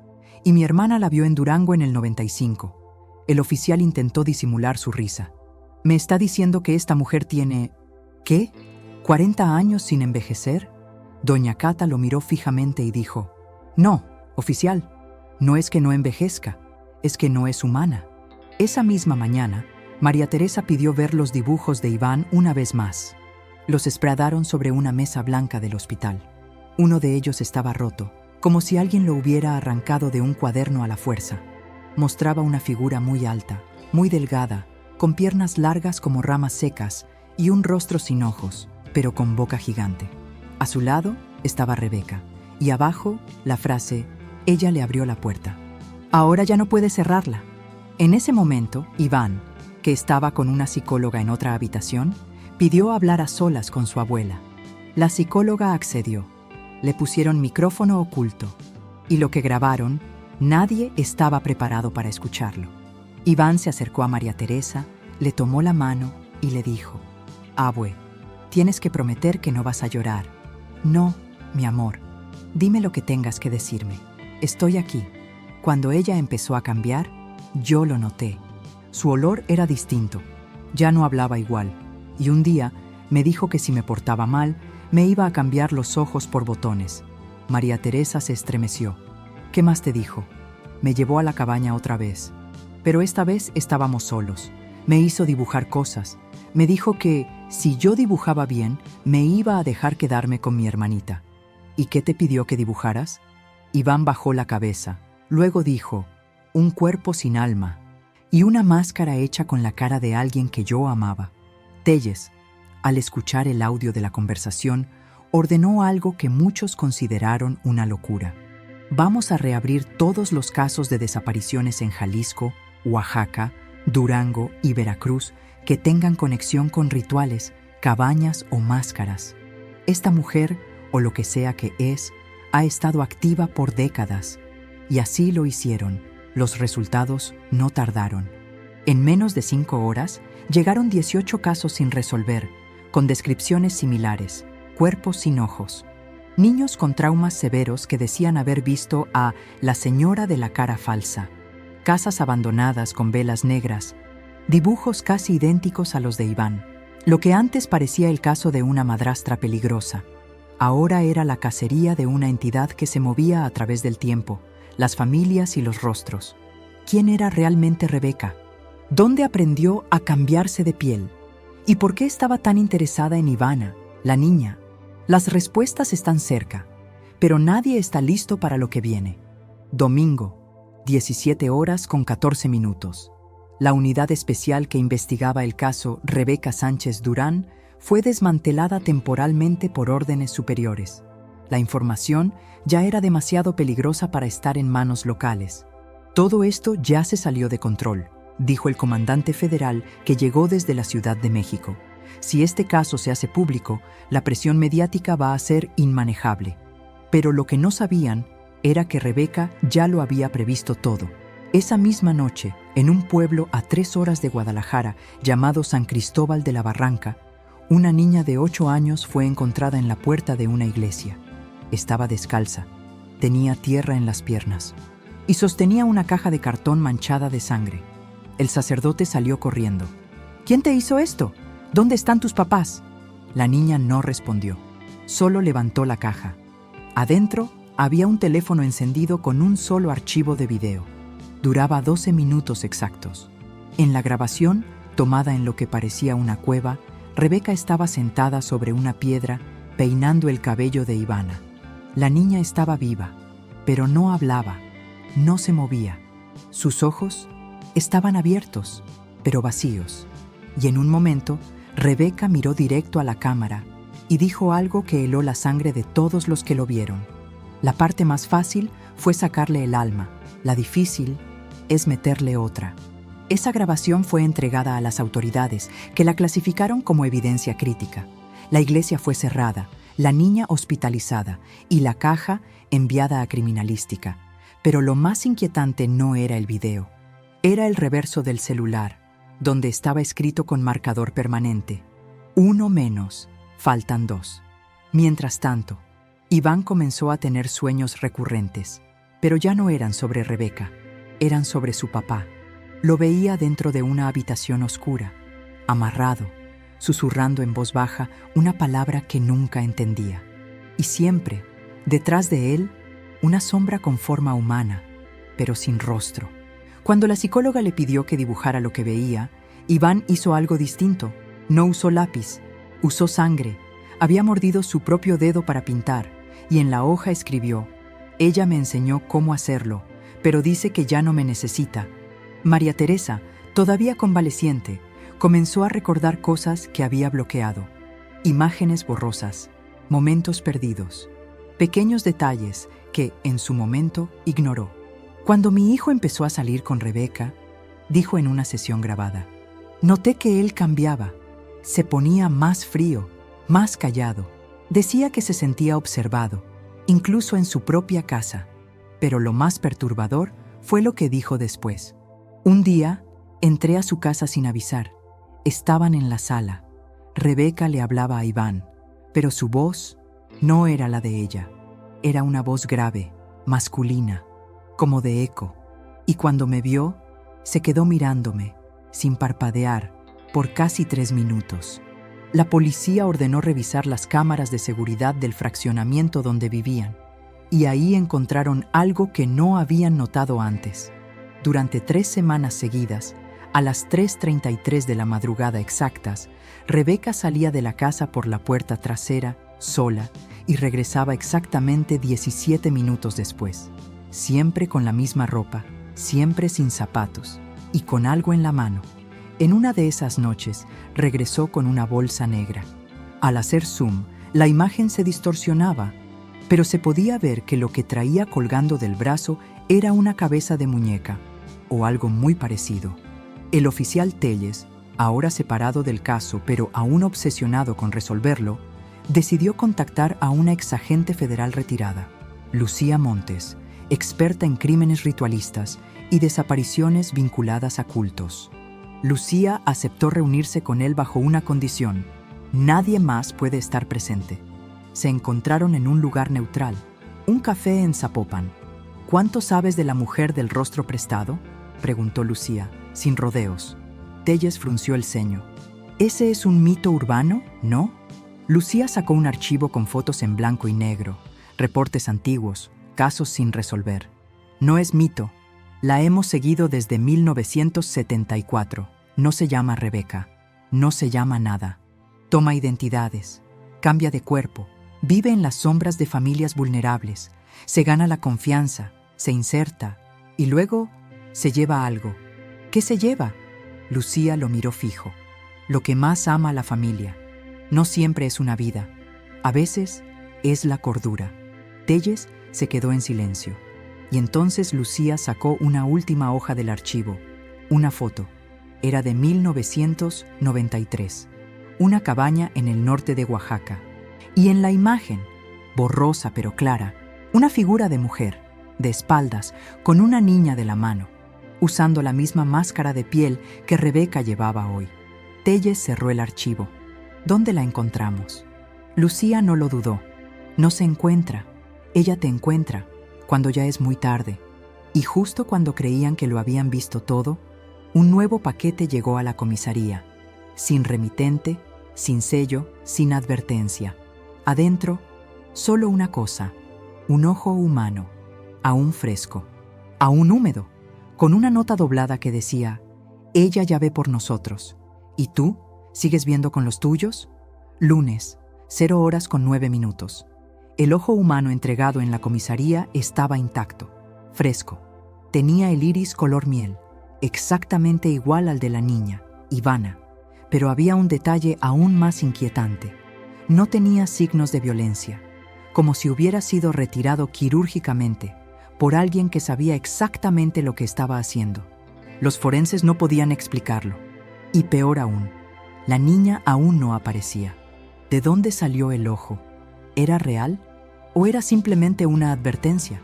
y mi hermana la vio en Durango en el 95. El oficial intentó disimular su risa. ¿Me está diciendo que esta mujer tiene... ¿qué? ¿40 años sin envejecer? Doña Cata lo miró fijamente y dijo: No, oficial, no es que no envejezca, es que no es humana. Esa misma mañana, María Teresa pidió ver los dibujos de Iván una vez más. Los espradaron sobre una mesa blanca del hospital. Uno de ellos estaba roto, como si alguien lo hubiera arrancado de un cuaderno a la fuerza. Mostraba una figura muy alta, muy delgada, con piernas largas como ramas secas y un rostro sin ojos, pero con boca gigante. A su lado estaba Rebeca, y abajo la frase: ella le abrió la puerta. Ahora ya no puede cerrarla. En ese momento, Iván, que estaba con una psicóloga en otra habitación, pidió hablar a solas con su abuela. La psicóloga accedió. Le pusieron micrófono oculto, y lo que grabaron, nadie estaba preparado para escucharlo. Iván se acercó a María Teresa, le tomó la mano y le dijo: Abue, tienes que prometer que no vas a llorar. No, mi amor, dime lo que tengas que decirme. Estoy aquí. Cuando ella empezó a cambiar, yo lo noté. Su olor era distinto, ya no hablaba igual, y un día me dijo que si me portaba mal, me iba a cambiar los ojos por botones. María Teresa se estremeció. ¿Qué más te dijo? Me llevó a la cabaña otra vez, pero esta vez estábamos solos. Me hizo dibujar cosas. Me dijo que, si yo dibujaba bien, me iba a dejar quedarme con mi hermanita. ¿Y qué te pidió que dibujaras? Iván bajó la cabeza. Luego dijo, un cuerpo sin alma y una máscara hecha con la cara de alguien que yo amaba. Telles, al escuchar el audio de la conversación, ordenó algo que muchos consideraron una locura. Vamos a reabrir todos los casos de desapariciones en Jalisco, Oaxaca, Durango y Veracruz que tengan conexión con rituales, cabañas o máscaras. Esta mujer, o lo que sea que es, ha estado activa por décadas. Y así lo hicieron. Los resultados no tardaron. En menos de 5 horas, llegaron 18 casos sin resolver, con descripciones similares, cuerpos sin ojos. Niños con traumas severos que decían haber visto a la señora de la cara falsa, casas abandonadas con velas negras, dibujos casi idénticos a los de Iván. Lo que antes parecía el caso de una madrastra peligrosa, ahora era la cacería de una entidad que se movía a través del tiempo, las familias y los rostros. ¿Quién era realmente Rebeca? ¿Dónde aprendió a cambiarse de piel? ¿Y por qué estaba tan interesada en Ivana, la niña? Las respuestas están cerca, pero nadie está listo para lo que viene. Domingo, 17 horas con 14 minutos. La unidad especial que investigaba el caso Rebeca Sánchez Durán fue desmantelada temporalmente por órdenes superiores. La información ya era demasiado peligrosa para estar en manos locales. Todo esto ya se salió de control, dijo el comandante federal que llegó desde la Ciudad de México. Si este caso se hace público, la presión mediática va a ser inmanejable. Pero lo que no sabían era que Rebeca ya lo había previsto todo. Esa misma noche, en un pueblo a 3 horas de Guadalajara llamado San Cristóbal de la Barranca, una niña de 8 años fue encontrada en la puerta de una iglesia. Estaba descalza, tenía tierra en las piernas y sostenía una caja de cartón manchada de sangre. El sacerdote salió corriendo. ¿Quién te hizo esto? ¿Dónde están tus papás? La niña no respondió, solo levantó la caja. Adentro había un teléfono encendido con un solo archivo de video. Duraba 12 minutos exactos. En la grabación, tomada en lo que parecía una cueva, Rebeca estaba sentada sobre una piedra, peinando el cabello de Ivana. La niña estaba viva, pero no hablaba, no se movía. Sus ojos estaban abiertos, pero vacíos. Y en un momento, Rebeca miró directo a la cámara y dijo algo que heló la sangre de todos los que lo vieron. La parte más fácil fue sacarle el alma, la difícil es meterle otra. Esa grabación fue entregada a las autoridades, que la clasificaron como evidencia crítica. La iglesia fue cerrada, la niña hospitalizada y la caja enviada a criminalística. Pero lo más inquietante no era el video. Era el reverso del celular, donde estaba escrito con marcador permanente: 1 menos, faltan 2. Mientras tanto, Iván comenzó a tener sueños recurrentes, pero ya no eran sobre Rebeca, eran sobre su papá. Lo veía dentro de una habitación oscura, amarrado, susurrando en voz baja una palabra que nunca entendía. Y siempre, detrás de él, una sombra con forma humana, pero sin rostro. Cuando la psicóloga le pidió que dibujara lo que veía, Iván hizo algo distinto. No usó lápiz, usó sangre. Había mordido su propio dedo para pintar, y en la hoja escribió: «Ella me enseñó cómo hacerlo, pero dice que ya no me necesita». María Teresa, todavía convaleciente, comenzó a recordar cosas que había bloqueado. Imágenes borrosas, momentos perdidos, pequeños detalles que, en su momento, ignoró. Cuando mi hijo empezó a salir con Rebeca, dijo en una sesión grabada, noté que él cambiaba, se ponía más frío, más callado. Decía que se sentía observado, incluso en su propia casa. Pero lo más perturbador fue lo que dijo después. Un día, entré a su casa sin avisar. Estaban en la sala. Rebeca le hablaba a Iván, pero su voz no era la de ella. Era una voz grave, masculina. como de eco, y cuando me vio, se quedó mirándome, sin parpadear, por casi 3 minutos. La policía ordenó revisar las cámaras de seguridad del fraccionamiento donde vivían, y ahí encontraron algo que no habían notado antes. Durante 3 semanas seguidas, a las 3:33 de la madrugada exactas, Rebeca salía de la casa por la puerta trasera, sola, y regresaba exactamente 17 minutos después. Siempre con la misma ropa, siempre sin zapatos, y con algo en la mano. En una de esas noches, regresó con una bolsa negra. Al hacer zoom, la imagen se distorsionaba, pero se podía ver que lo que traía colgando del brazo era una cabeza de muñeca, o algo muy parecido. El oficial Telles, ahora separado del caso pero aún obsesionado con resolverlo, decidió contactar a una exagente federal retirada, Lucía Montes, experta en crímenes ritualistas y desapariciones vinculadas a cultos. Lucía aceptó reunirse con él bajo una condición: nadie más puede estar presente. Se encontraron en un lugar neutral, un café en Zapopan. ¿Cuánto sabes de la mujer del rostro prestado?, preguntó Lucía, sin rodeos. Telles frunció el ceño. ¿Ese es un mito urbano, no? Lucía sacó un archivo con fotos en blanco y negro, reportes antiguos, casos sin resolver. No es mito. La hemos seguido desde 1974. No se llama Rebeca. No se llama nada. Toma identidades. Cambia de cuerpo. Vive en las sombras de familias vulnerables. Se gana la confianza. Se inserta. Y luego se lleva algo. ¿Qué se lleva? Lucía lo miró fijo. Lo que más ama a la familia. No siempre es una vida. A veces es la cordura. Telles se quedó en silencio. Y entonces Lucía sacó una última hoja del archivo. Una foto. Era de 1993. Una cabaña en el norte de Oaxaca. Y en la imagen, borrosa pero clara, una figura de mujer, de espaldas, con una niña de la mano, usando la misma máscara de piel que Rebeca llevaba hoy. Telles cerró el archivo. ¿Dónde la encontramos? Lucía no lo dudó. No se encuentra. Ella te encuentra cuando ya es muy tarde. Y justo cuando creían que lo habían visto todo, un nuevo paquete llegó a la comisaría, sin remitente, sin sello, sin advertencia. Adentro, solo una cosa: un ojo humano, aún fresco, aún húmedo, con una nota doblada que decía: ella ya ve por nosotros. ¿Y tú? ¿Sigues viendo con los tuyos? Lunes, 0:09. El ojo humano entregado en la comisaría estaba intacto, fresco. Tenía el iris color miel, exactamente igual al de la niña, Ivana. Pero había un detalle aún más inquietante. No tenía signos de violencia, como si hubiera sido retirado quirúrgicamente por alguien que sabía exactamente lo que estaba haciendo. Los forenses no podían explicarlo. Y peor aún, la niña aún no aparecía. ¿De dónde salió el ojo? ¿Era real o era simplemente una advertencia?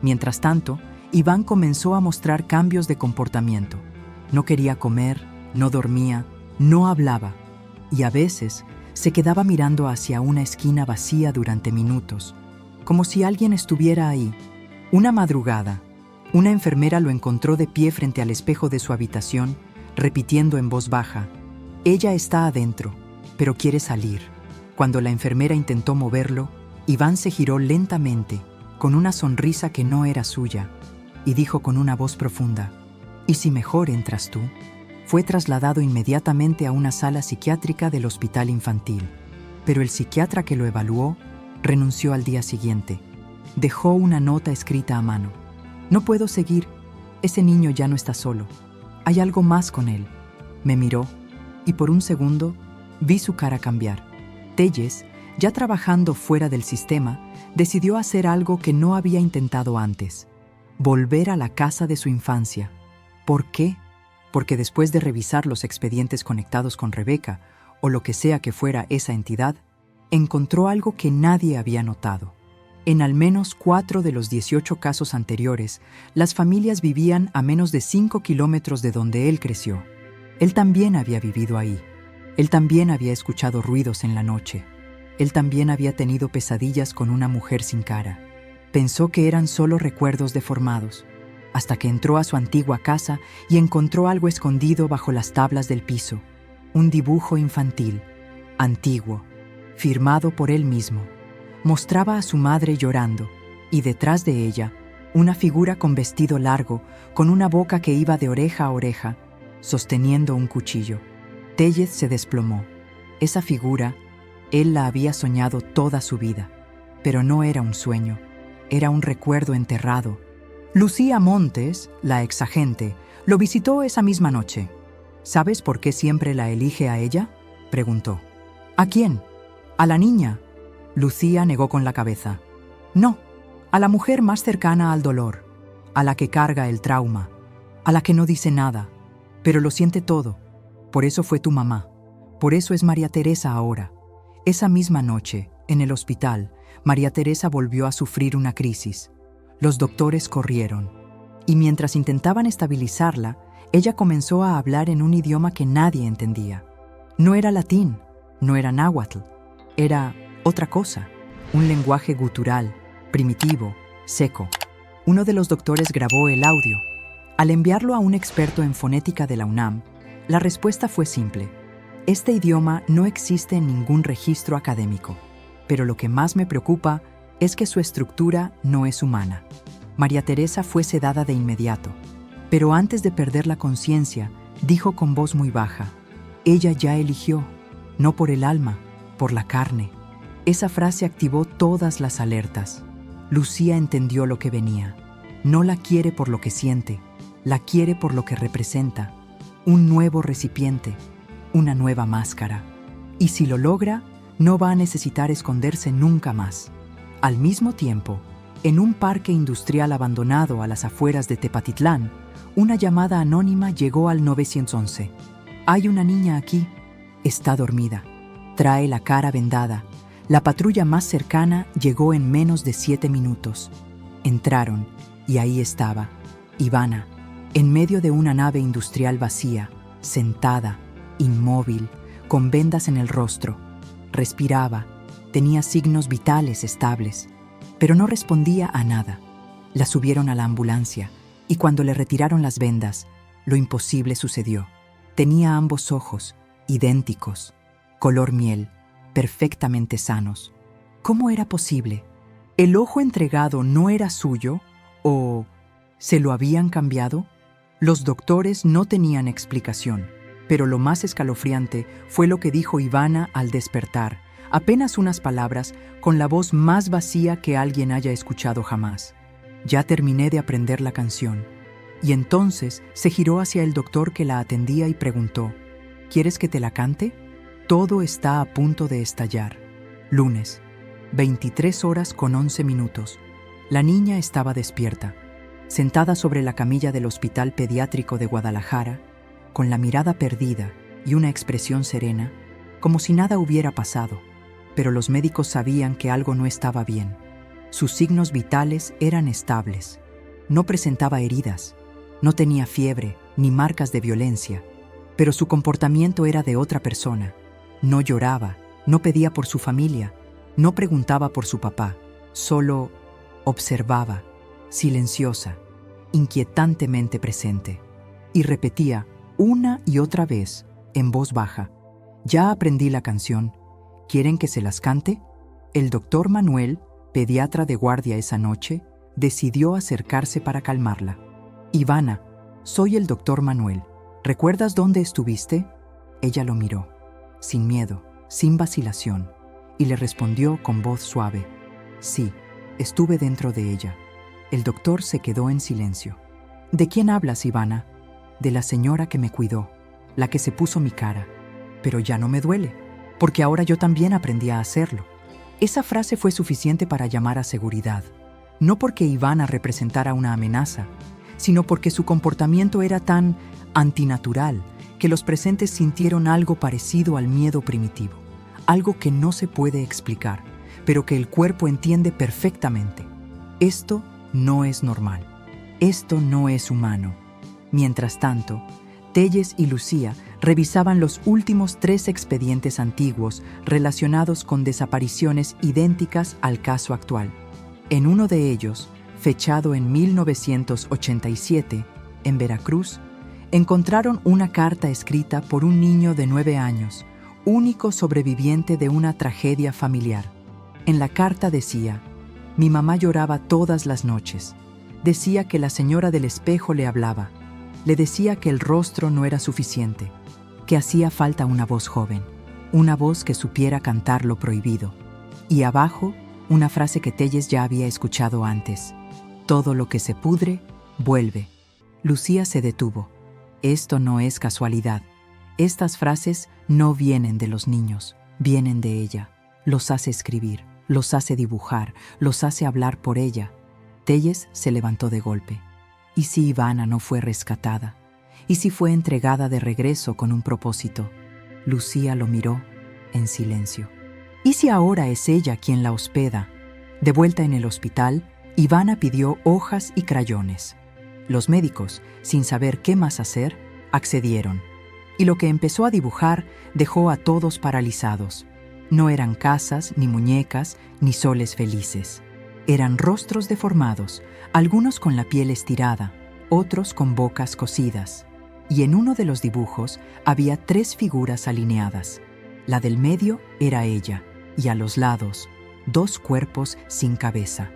Mientras tanto, Iván comenzó a mostrar cambios de comportamiento. No quería comer, no dormía, no hablaba, y a veces se quedaba mirando hacia una esquina vacía durante minutos, como si alguien estuviera ahí. Una madrugada, una enfermera lo encontró de pie frente al espejo de su habitación, repitiendo en voz baja: ella está adentro, pero quiere salir. Cuando la enfermera intentó moverlo, Iván se giró lentamente, con una sonrisa que no era suya, y dijo con una voz profunda: ¿y si mejor entras tú? Fue trasladado inmediatamente a una sala psiquiátrica del hospital infantil, pero el psiquiatra que lo evaluó renunció al día siguiente. Dejó una nota escrita a mano: no puedo seguir, ese niño ya no está solo, hay algo más con él. Me miró, y por un segundo vi su cara cambiar. Telles, ya trabajando fuera del sistema, decidió hacer algo que no había intentado antes: volver a la casa de su infancia. ¿Por qué? Porque después de revisar los expedientes conectados con Rebeca, o lo que sea que fuera esa entidad, encontró algo que nadie había notado. En al menos 4 de los 18 casos anteriores, las familias vivían a menos de 5 kilómetros de donde él creció. Él también había vivido ahí. Él también había escuchado ruidos en la noche. Él también había tenido pesadillas con una mujer sin cara. Pensó que eran solo recuerdos deformados, hasta que entró a su antigua casa y encontró algo escondido bajo las tablas del piso, un dibujo infantil, antiguo, firmado por él mismo. Mostraba a su madre llorando, y detrás de ella, una figura con vestido largo, con una boca que iba de oreja a oreja, sosteniendo un cuchillo. Tellez se desplomó. Esa figura, él la había soñado toda su vida, pero no era un sueño, era un recuerdo enterrado. Lucía Montes, la exagente, lo visitó esa misma noche. ¿Sabes por qué siempre la elige a ella?, preguntó. ¿A quién? ¿A la niña? Lucía negó con la cabeza. No, a la mujer más cercana al dolor, a la que carga el trauma, a la que no dice nada, pero lo siente todo. Por eso fue tu mamá, por eso es María Teresa ahora. Esa misma noche, en el hospital, María Teresa volvió a sufrir una crisis. Los doctores corrieron, y mientras intentaban estabilizarla, ella comenzó a hablar en un idioma que nadie entendía. No era latín, no era náhuatl, era otra cosa, un lenguaje gutural, primitivo, seco. Uno de los doctores grabó el audio. Al enviarlo a un experto en fonética de la UNAM, la respuesta fue simple. Este idioma no existe en ningún registro académico, pero lo que más me preocupa es que su estructura no es humana. María Teresa fue sedada de inmediato, pero antes de perder la conciencia, dijo con voz muy baja, ella ya eligió, no por el alma, por la carne. Esa frase activó todas las alertas. Lucía entendió lo que venía. No la quiere por lo que siente, la quiere por lo que representa. Un nuevo recipiente, una nueva máscara. Y si lo logra, no va a necesitar esconderse nunca más. Al mismo tiempo, en un parque industrial abandonado a las afueras de Tepatitlán, una llamada anónima llegó al 911. Hay una niña aquí. Está dormida. Trae la cara vendada. La patrulla más cercana llegó en menos de 7 minutos. Entraron y ahí estaba, Ivana, en medio de una nave industrial vacía, sentada, inmóvil, con vendas en el rostro. Respiraba, tenía signos vitales estables, pero no respondía a nada. La subieron a la ambulancia y cuando le retiraron las vendas, lo imposible sucedió. Tenía ambos ojos, idénticos, color miel, perfectamente sanos. ¿Cómo era posible? ¿El ojo entregado no era suyo o se lo habían cambiado? Los doctores no tenían explicación, pero lo más escalofriante fue lo que dijo Ivana al despertar, apenas unas palabras, con la voz más vacía que alguien haya escuchado jamás. Ya terminé de aprender la canción. Y entonces se giró hacia el doctor que la atendía y preguntó, ¿quieres que te la cante? Todo está a punto de estallar. Lunes, 23:11. La niña estaba despierta, sentada sobre la camilla del Hospital Pediátrico de Guadalajara, con la mirada perdida y una expresión serena, como si nada hubiera pasado. Pero los médicos sabían que algo no estaba bien. Sus signos vitales eran estables. No presentaba heridas, no tenía fiebre ni marcas de violencia, pero su comportamiento era de otra persona. No lloraba, no pedía por su familia, no preguntaba por su papá, solo observaba, silenciosa, inquietantemente presente, y repetía una y otra vez, en voz baja, «Ya aprendí la canción, ¿quieren que se las cante?» El doctor Manuel, pediatra de guardia esa noche, decidió acercarse para calmarla. «Ivana, soy el doctor Manuel. ¿Recuerdas dónde estuviste?» Ella lo miró, sin miedo, sin vacilación, y le respondió con voz suave, «Sí, estuve dentro de ella». El doctor se quedó en silencio. «¿De quién hablas, Ivana?» «De la señora que me cuidó, la que se puso mi cara. Pero ya no me duele, porque ahora yo también aprendí a hacerlo». Esa frase fue suficiente para llamar a seguridad, no porque Ivana representara una amenaza, sino porque su comportamiento era tan antinatural que los presentes sintieron algo parecido al miedo primitivo, algo que no se puede explicar, pero que el cuerpo entiende perfectamente. Esto no es normal. Esto no es humano. Mientras tanto, Tellez y Lucía revisaban los últimos 3 expedientes antiguos relacionados con desapariciones idénticas al caso actual. En uno de ellos fechado en 1987, en Veracruz, encontraron una carta escrita por un niño de 9 años, único sobreviviente de una tragedia familiar. En la carta decía: mi mamá lloraba todas las noches. Decía que la señora del espejo le hablaba. Le decía que el rostro no era suficiente, que hacía falta una voz joven, una voz que supiera cantar lo prohibido. Y abajo, una frase que Telles ya había escuchado antes: todo lo que se pudre, vuelve. Lucía se detuvo. Esto no es casualidad. Estas frases no vienen de los niños, vienen de ella. Los hace escribir, los hace dibujar, los hace hablar por ella. Telles se levantó de golpe. ¿Y si Ivana no fue rescatada? ¿Y si fue entregada de regreso con un propósito? Lucía lo miró en silencio. ¿Y si ahora es ella quien la hospeda? De vuelta en el hospital, Ivana pidió hojas y crayones. Los médicos, sin saber qué más hacer, accedieron. Y lo que empezó a dibujar dejó a todos paralizados. No eran casas, ni muñecas, ni soles felices. Eran rostros deformados, algunos con la piel estirada, otros con bocas cosidas. Y en uno de los dibujos había 3 figuras alineadas. La del medio era ella, y a los lados, 2 cuerpos sin cabeza.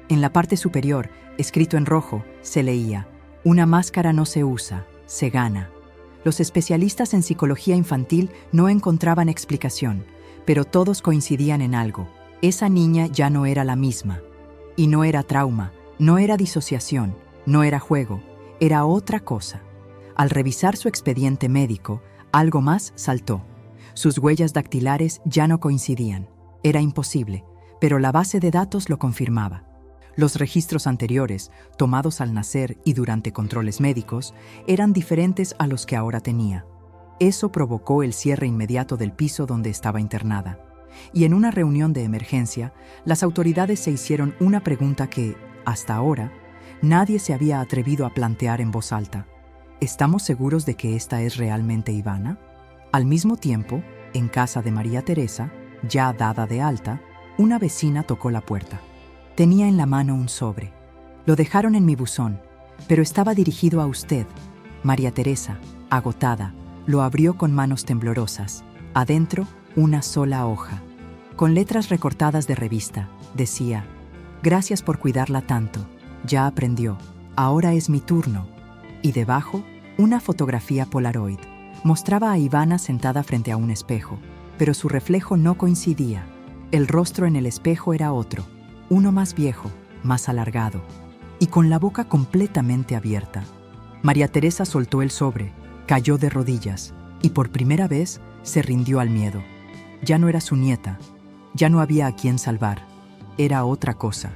En la parte superior, escrito en rojo, se leía: una máscara no se usa, se gana. Los especialistas en psicología infantil no encontraban explicación, pero todos coincidían en algo: esa niña ya no era la misma. Y no era trauma, no era disociación, no era juego, era otra cosa. Al revisar su expediente médico, algo más saltó. Sus huellas dactilares ya no coincidían. Era imposible, pero la base de datos lo confirmaba. Los registros anteriores, tomados al nacer y durante controles médicos, eran diferentes a los que ahora tenía. Eso provocó el cierre inmediato del piso donde estaba internada. Y en una reunión de emergencia, las autoridades se hicieron una pregunta que, hasta ahora, nadie se había atrevido a plantear en voz alta. ¿Estamos seguros de que esta es realmente Ivana? Al mismo tiempo, en casa de María Teresa, ya dada de alta, una vecina tocó la puerta. Tenía en la mano un sobre. Lo dejaron en mi buzón, pero estaba dirigido a usted. María Teresa, agotada, lo abrió con manos temblorosas. Adentro, una sola hoja. Con letras recortadas de revista, decía: gracias por cuidarla tanto. Ya aprendió. Ahora es mi turno. Y debajo, una fotografía Polaroid. Mostraba a Ivana sentada frente a un espejo, pero su reflejo no coincidía. El rostro en el espejo era otro, uno más viejo, más alargado, y con la boca completamente abierta. María Teresa soltó el sobre, cayó de rodillas, y por primera vez se rindió al miedo. Ya no era su nieta, ya no había a quien salvar, era otra cosa.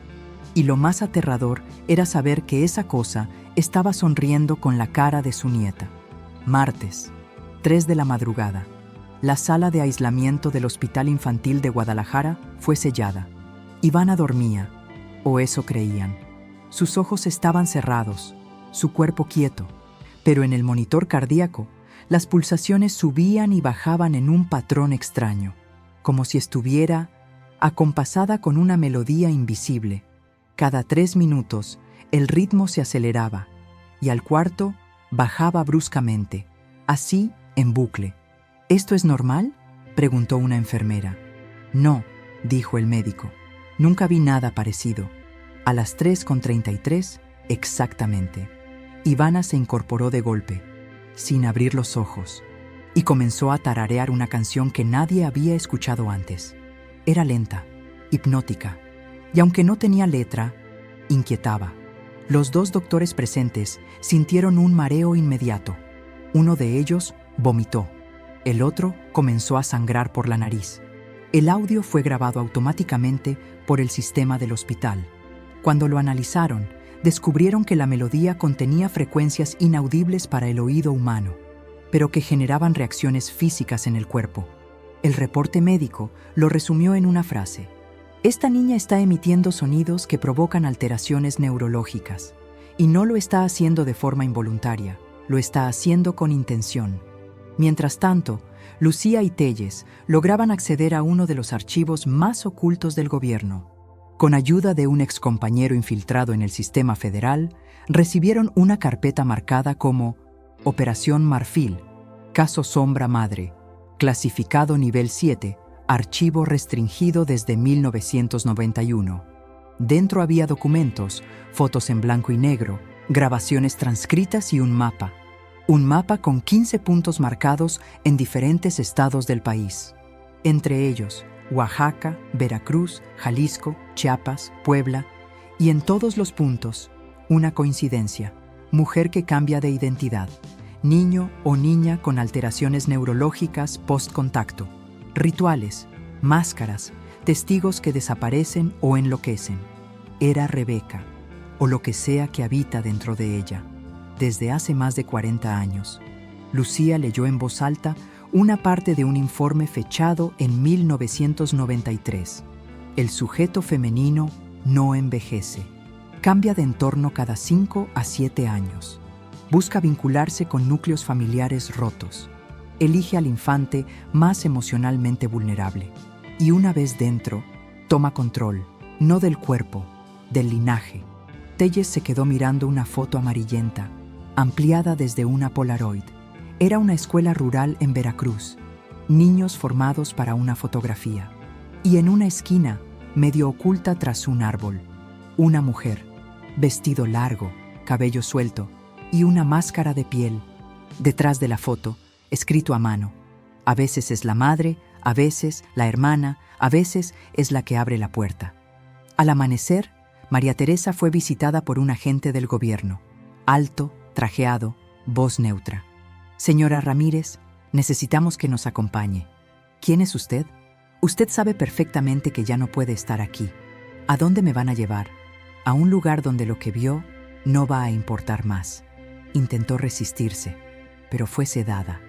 Y lo más aterrador era saber que esa cosa estaba sonriendo con la cara de su nieta. Martes, 3 de la madrugada. La sala de aislamiento del Hospital Infantil de Guadalajara fue sellada. Ivana dormía, o eso creían. Sus ojos estaban cerrados, su cuerpo quieto, pero en el monitor cardíaco, las pulsaciones subían y bajaban en un patrón extraño, como si estuviera acompasada con una melodía invisible. Cada 3 minutos, el ritmo se aceleraba, y al cuarto bajaba bruscamente, así en bucle. ¿Esto es normal?, preguntó una enfermera. No, dijo el médico. Nunca vi nada parecido. A las 3:33, exactamente. Ivana se incorporó de golpe, sin abrir los ojos, y comenzó a tararear una canción que nadie había escuchado antes. Era lenta, hipnótica, y aunque no tenía letra, inquietaba. Los 2 doctores presentes sintieron un mareo inmediato. Uno de ellos vomitó. El otro comenzó a sangrar por la nariz. El audio fue grabado automáticamente por el sistema del hospital. Cuando lo analizaron, descubrieron que la melodía contenía frecuencias inaudibles para el oído humano, pero que generaban reacciones físicas en el cuerpo. El reporte médico lo resumió en una frase: esta niña está emitiendo sonidos que provocan alteraciones neurológicas, y no lo está haciendo de forma involuntaria, lo está haciendo con intención. Mientras tanto, Lucía y Telles lograban acceder a uno de los archivos más ocultos del gobierno, Con ayuda de un excompañero infiltrado en el sistema federal, recibieron una carpeta marcada como Operación Marfil, Caso Sombra Madre, clasificado nivel 7, archivo restringido desde 1991. Dentro había documentos, fotos en blanco y negro, grabaciones transcritas y un mapa. Un mapa con 15 puntos marcados en diferentes estados del país. Entre ellos, Oaxaca, Veracruz, Jalisco, Chiapas, Puebla, y en todos los puntos, una coincidencia: mujer que cambia de identidad, niño o niña con alteraciones neurológicas post-contacto, rituales, máscaras, testigos que desaparecen o enloquecen. Era Rebeca, o lo que sea que habita dentro de ella, desde hace más de 40 años. Lucía leyó en voz alta una parte de un informe fechado en 1993. El sujeto femenino no envejece. Cambia de entorno cada 5 a 7 años. Busca vincularse con núcleos familiares rotos. Elige al infante más emocionalmente vulnerable. Y una vez dentro, toma control, no del cuerpo, del linaje. Telles se quedó mirando una foto amarillenta, ampliada desde una Polaroid. Era una escuela rural en Veracruz, niños formados para una fotografía. Y en una esquina, medio oculta tras un árbol, una mujer, vestido largo, cabello suelto y una máscara de piel. Detrás de la foto, escrito a mano: a veces es la madre, a veces la hermana, a veces es la que abre la puerta. Al amanecer, María Teresa fue visitada por un agente del gobierno, alto, trajeado, voz neutra. Señora Ramírez, necesitamos que nos acompañe. ¿Quién es usted? Usted sabe perfectamente que ya no puede estar aquí. ¿A dónde me van a llevar? A un lugar donde lo que vio no va a importar más. Intentó resistirse, pero fue sedada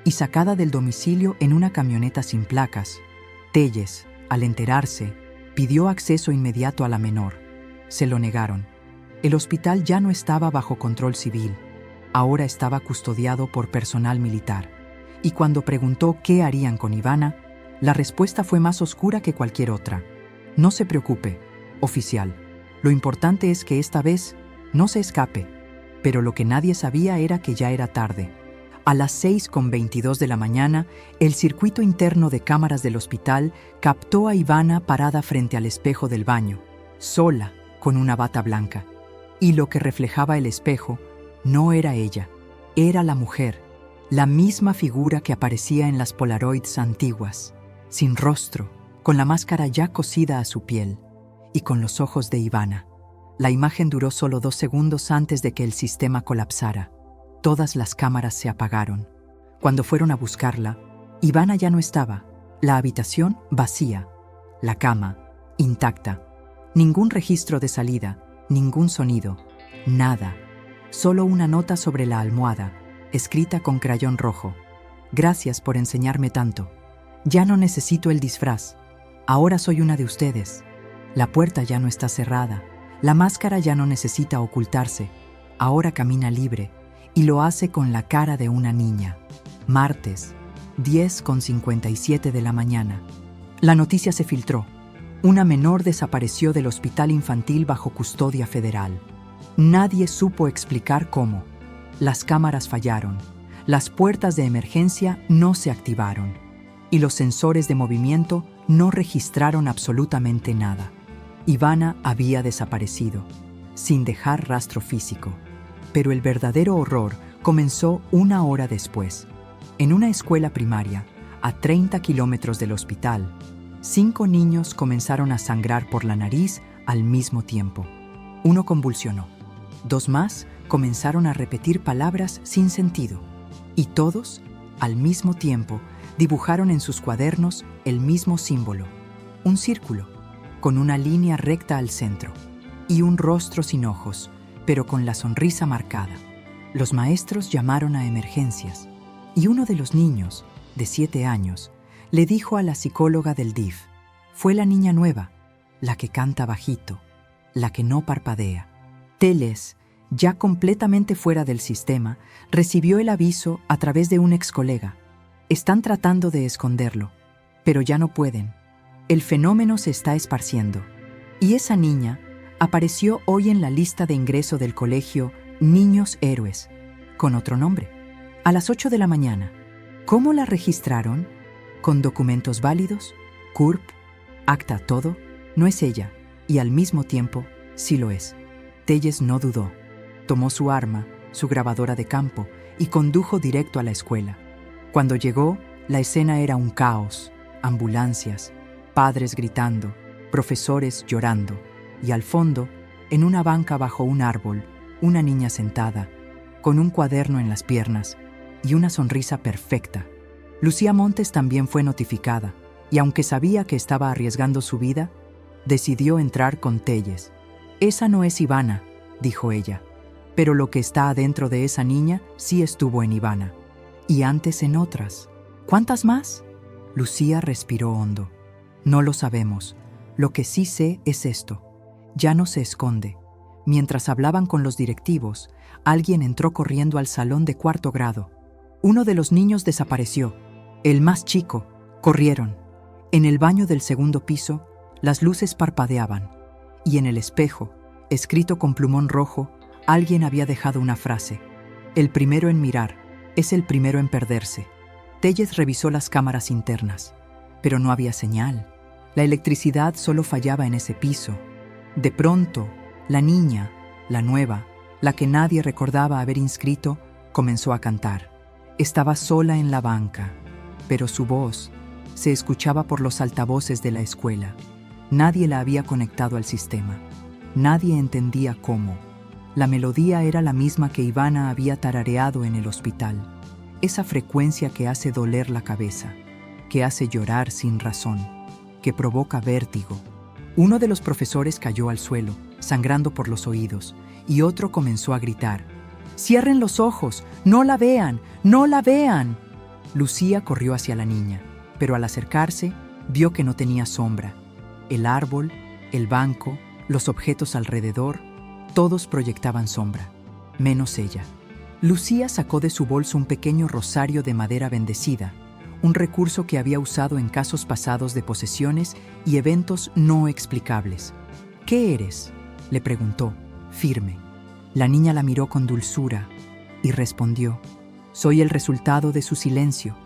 y sacada del domicilio en una camioneta sin placas. Telles, al enterarse, pidió acceso inmediato a la menor. Se lo negaron. El hospital ya no estaba bajo control civil. Ahora estaba custodiado por personal militar. Y cuando preguntó qué harían con Ivana, la respuesta fue más oscura que cualquier otra. No se preocupe, oficial. Lo importante es que esta vez no se escape. Pero lo que nadie sabía era que ya era tarde. A las 6:22 de la mañana, el circuito interno de cámaras del hospital captó a Ivana parada frente al espejo del baño, sola, con una bata blanca. Y lo que reflejaba el espejo no era ella, era la mujer, la misma figura que aparecía en las Polaroids antiguas, sin rostro, con la máscara ya cosida a su piel y con los ojos de Ivana. La imagen duró solo 2 segundos antes de que el sistema colapsara. Todas las cámaras se apagaron. Cuando fueron a buscarla, Ivana ya no estaba. La habitación vacía, la cama intacta. Ningún registro de salida, ningún sonido, nada. Solo una nota sobre la almohada, escrita con crayón rojo. Gracias por enseñarme tanto. Ya no necesito el disfraz. Ahora soy una de ustedes. La puerta ya no está cerrada. La máscara ya no necesita ocultarse. Ahora camina libre y lo hace con la cara de una niña. Martes, 10:57 de la mañana. La noticia se filtró. Una menor desapareció del hospital infantil bajo custodia federal. Nadie supo explicar cómo. Las cámaras fallaron, las puertas de emergencia no se activaron y los sensores de movimiento no registraron absolutamente nada. Ivana había desaparecido, sin dejar rastro físico. Pero el verdadero horror comenzó 1 hora después. En una escuela primaria, a 30 kilómetros del hospital, 5 niños comenzaron a sangrar por la nariz al mismo tiempo. Uno convulsionó. 2 más comenzaron a repetir palabras sin sentido. Y todos, al mismo tiempo, dibujaron en sus cuadernos el mismo símbolo. Un círculo, con una línea recta al centro. Y un rostro sin ojos, pero con la sonrisa marcada. Los maestros llamaron a emergencias. Y uno de los niños, de 7 años, le dijo a la psicóloga del DIF: fue la niña nueva, la que canta bajito, la que no parpadea. Telles, ya completamente fuera del sistema, recibió el aviso a través de un excolega. Están tratando de esconderlo, pero ya no pueden. El fenómeno se está esparciendo. Y esa niña apareció hoy en la lista de ingreso del colegio Niños Héroes, con otro nombre, a las 8 de la mañana. ¿Cómo la registraron? ¿Con documentos válidos? ¿CURP? ¿Acta todo? No es ella, y al mismo tiempo, sí lo es. Telles no dudó. Tomó su arma, su grabadora de campo, y condujo directo a la escuela. Cuando llegó, la escena era un caos: ambulancias, padres gritando, profesores llorando, y al fondo, en una banca bajo un árbol, una niña sentada, con un cuaderno en las piernas y una sonrisa perfecta. Lucía Montes también fue notificada, y aunque sabía que estaba arriesgando su vida, decidió entrar con Telles. «Esa no es Ivana», dijo ella, «pero lo que está adentro de esa niña sí estuvo en Ivana. Y antes en otras. ¿Cuántas más?». Lucía respiró hondo. «No lo sabemos. Lo que sí sé es esto. Ya no se esconde». Mientras hablaban con los directivos, alguien entró corriendo al salón de 4º grado. Uno de los niños desapareció. El más chico. Corrieron. En el baño del 2º piso, las luces parpadeaban. Y en el espejo, escrito con plumón rojo, alguien había dejado una frase: «El primero en mirar es el primero en perderse». Telles revisó las cámaras internas, pero no había señal. La electricidad solo fallaba en ese piso. De pronto, la niña, la nueva, la que nadie recordaba haber inscrito, comenzó a cantar. Estaba sola en la banca, pero su voz se escuchaba por los altavoces de la escuela. Nadie la había conectado al sistema. Nadie entendía cómo. La melodía era la misma que Ivana había tarareado en el hospital. Esa frecuencia que hace doler la cabeza, que hace llorar sin razón, que provoca vértigo. Uno de los profesores cayó al suelo, sangrando por los oídos, y otro comenzó a gritar: «¡Cierren los ojos! ¡No la vean! ¡No la vean!». Lucía corrió hacia la niña, pero al acercarse, vio que no tenía sombra. El árbol, el banco, los objetos alrededor, todos proyectaban sombra, menos ella. Lucía sacó de su bolso un pequeño rosario de madera bendecida, un recurso que había usado en casos pasados de posesiones y eventos no explicables. «¿Qué eres?», le preguntó, firme. La niña la miró con dulzura y respondió: «Soy el resultado de su silencio,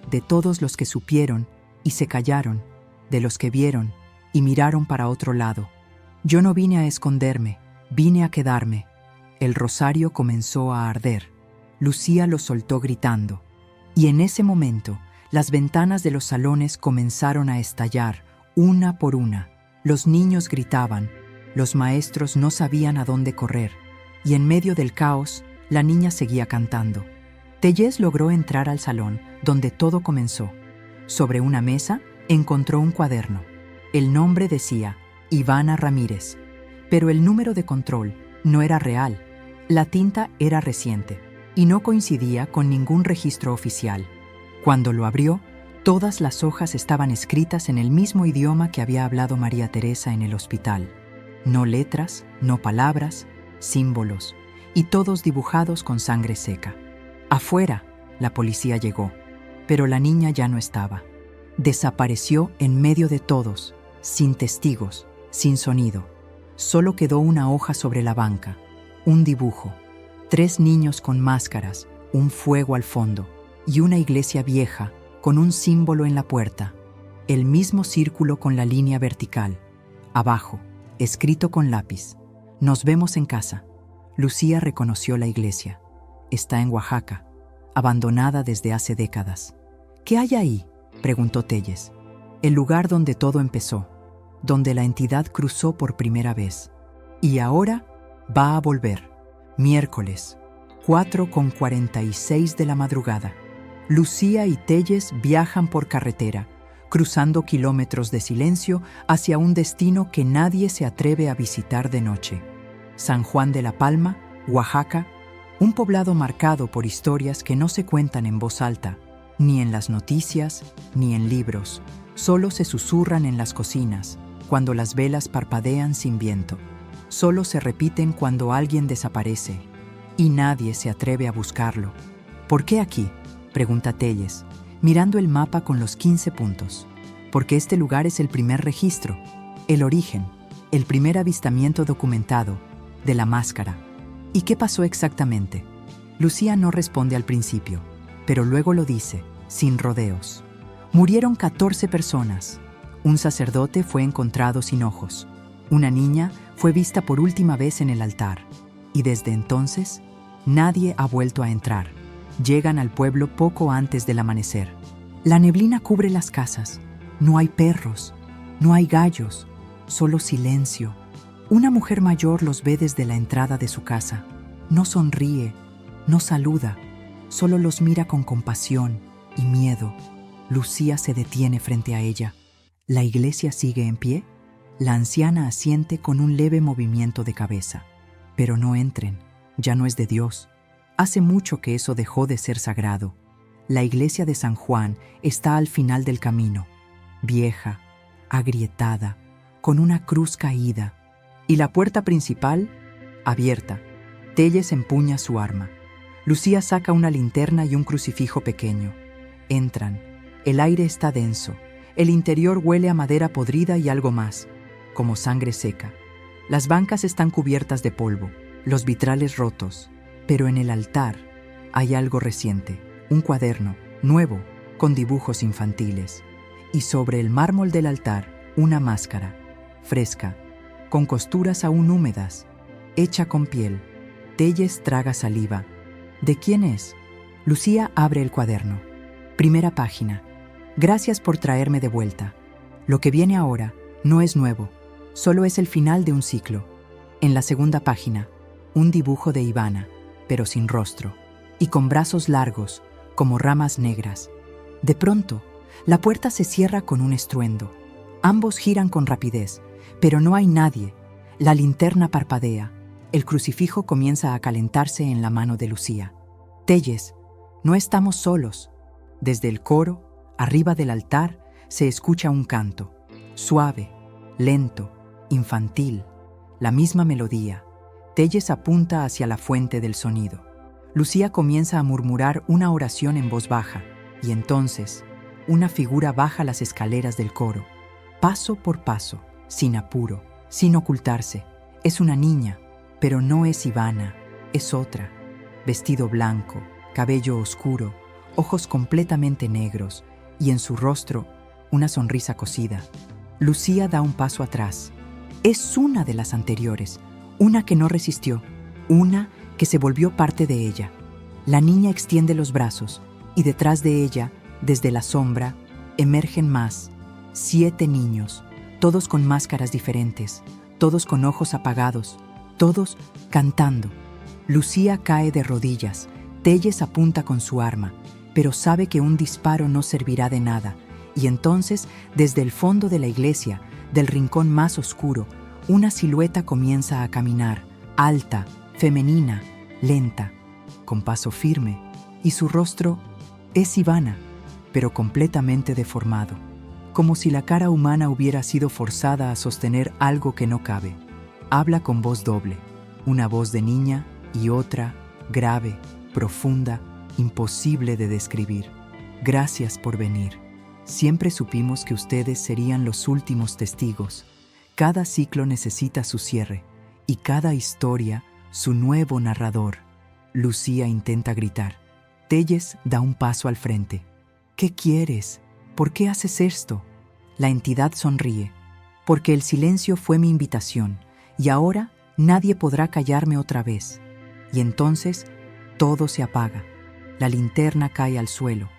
de todos los que supieron y se callaron, de los que vieron y miraron para otro lado. Yo no vine a esconderme, vine a quedarme». El rosario comenzó a arder. Lucía lo soltó gritando. Y en ese momento, las ventanas de los salones comenzaron a estallar, una por una. Los niños gritaban, los maestros no sabían a dónde correr, y en medio del caos, la niña seguía cantando. Telles logró entrar al salón, donde todo comenzó. Sobre una mesa, encontró un cuaderno. El nombre decía Ivana Ramírez, pero el número de control no era real. La tinta era reciente y no coincidía con ningún registro oficial. Cuando lo abrió, todas las hojas estaban escritas en el mismo idioma que había hablado María Teresa en el hospital. No letras, no palabras, símbolos, y todos dibujados con sangre seca. Afuera, la policía llegó, pero la niña ya no estaba. Desapareció en medio de todos, sin testigos, sin sonido. Solo quedó una hoja sobre la banca, un dibujo, 3 niños con máscaras, un fuego al fondo y una iglesia vieja con un símbolo en la puerta. El mismo círculo con la línea vertical. Abajo, escrito con lápiz: «Nos vemos en casa». Lucía reconoció la iglesia. Está en Oaxaca, abandonada desde hace décadas. «¿Qué hay ahí?», preguntó Telles. «El lugar donde todo empezó, donde la entidad cruzó por primera vez. Y ahora va a volver. Miércoles, 4:46 de la madrugada. Lucía y Telles viajan por carretera, cruzando kilómetros de silencio hacia un destino que nadie se atreve a visitar de noche. San Juan de la Palma, Oaxaca, un poblado marcado por historias que no se cuentan en voz alta, ni en las noticias, ni en libros. Solo se susurran en las cocinas, cuando las velas parpadean sin viento. Solo se repiten cuando alguien desaparece, y nadie se atreve a buscarlo. «¿Por qué aquí?», pregunta Telles, mirando el mapa con los 15 puntos. «Porque este lugar es el primer registro, el origen, el primer avistamiento documentado de la máscara. ¿Y qué pasó exactamente? Lucía no responde al principio, pero luego lo dice, sin rodeos. Murieron 14 personas. Un sacerdote fue encontrado sin ojos. Una niña fue vista por última vez en el altar. Y desde entonces, nadie ha vuelto a entrar. Llegan al pueblo poco antes del amanecer. La neblina cubre las casas. No hay perros, no hay gallos, solo silencio. Una mujer mayor los ve desde la entrada de su casa. No sonríe, no saluda, solo los mira con compasión y miedo. Lucía se detiene frente a ella. ¿La iglesia sigue en pie? La anciana asiente con un leve movimiento de cabeza. Pero no entren, ya no es de Dios. Hace mucho que eso dejó de ser sagrado. La iglesia de San Juan está al final del camino, vieja, agrietada, con una cruz caída, y la puerta principal, abierta. Telles empuña su arma. Lucía saca una linterna y un crucifijo pequeño. Entran. El aire está denso. El interior huele a madera podrida y algo más, como sangre seca. Las bancas están cubiertas de polvo, los vitrales rotos, pero en el altar hay algo reciente, un cuaderno, nuevo, con dibujos infantiles. Y sobre el mármol del altar, una máscara, fresca, con costuras aún húmedas, hecha con piel. Telles traga saliva. ¿De quién es? Lucía abre el cuaderno. Primera página. Gracias por traerme de vuelta. Lo que viene ahora no es nuevo, solo es el final de un ciclo. En la segunda página, un dibujo de Ivana, pero sin rostro, y con brazos largos, como ramas negras. De pronto, la puerta se cierra con un estruendo. Ambos giran con rapidez, pero no hay nadie. La linterna parpadea. El crucifijo comienza a calentarse en la mano de Lucía. Telles, no estamos solos. Desde el coro, arriba del altar, se escucha un canto. Suave, lento, infantil. La misma melodía. Telles apunta hacia la fuente del sonido. Lucía comienza a murmurar una oración en voz baja, y entonces, una figura baja las escaleras del coro. Paso por paso, sin apuro, sin ocultarse. Es una niña, pero no es Ivana, es otra. Vestido blanco, cabello oscuro, ojos completamente negros, y en su rostro, una sonrisa cosida. Lucía da un paso atrás. Es una de las anteriores, una que no resistió, una que se volvió parte de ella. La niña extiende los brazos, y detrás de ella, desde la sombra, emergen más, 7 niños, todos con máscaras diferentes, todos con ojos apagados, todos cantando. Lucía cae de rodillas. Telles apunta con su arma, pero sabe que un disparo no servirá de nada, y entonces, desde el fondo de la iglesia, del rincón más oscuro, una silueta comienza a caminar, alta, femenina, lenta, con paso firme, y su rostro es Ivana, pero completamente deformado, como si la cara humana hubiera sido forzada a sostener algo que no cabe. Habla con voz doble, una voz de niña y otra, grave, profunda, imposible de describir. Gracias por venir. Siempre supimos que ustedes serían los últimos testigos. Cada ciclo necesita su cierre, y cada historia su nuevo narrador. Lucía intenta gritar. Telles da un paso al frente. ¿Qué quieres? ¿Por qué haces esto? La entidad sonríe. Porque el silencio fue mi invitación, y ahora nadie podrá callarme otra vez. Y entonces todo se apaga. La linterna cae al suelo.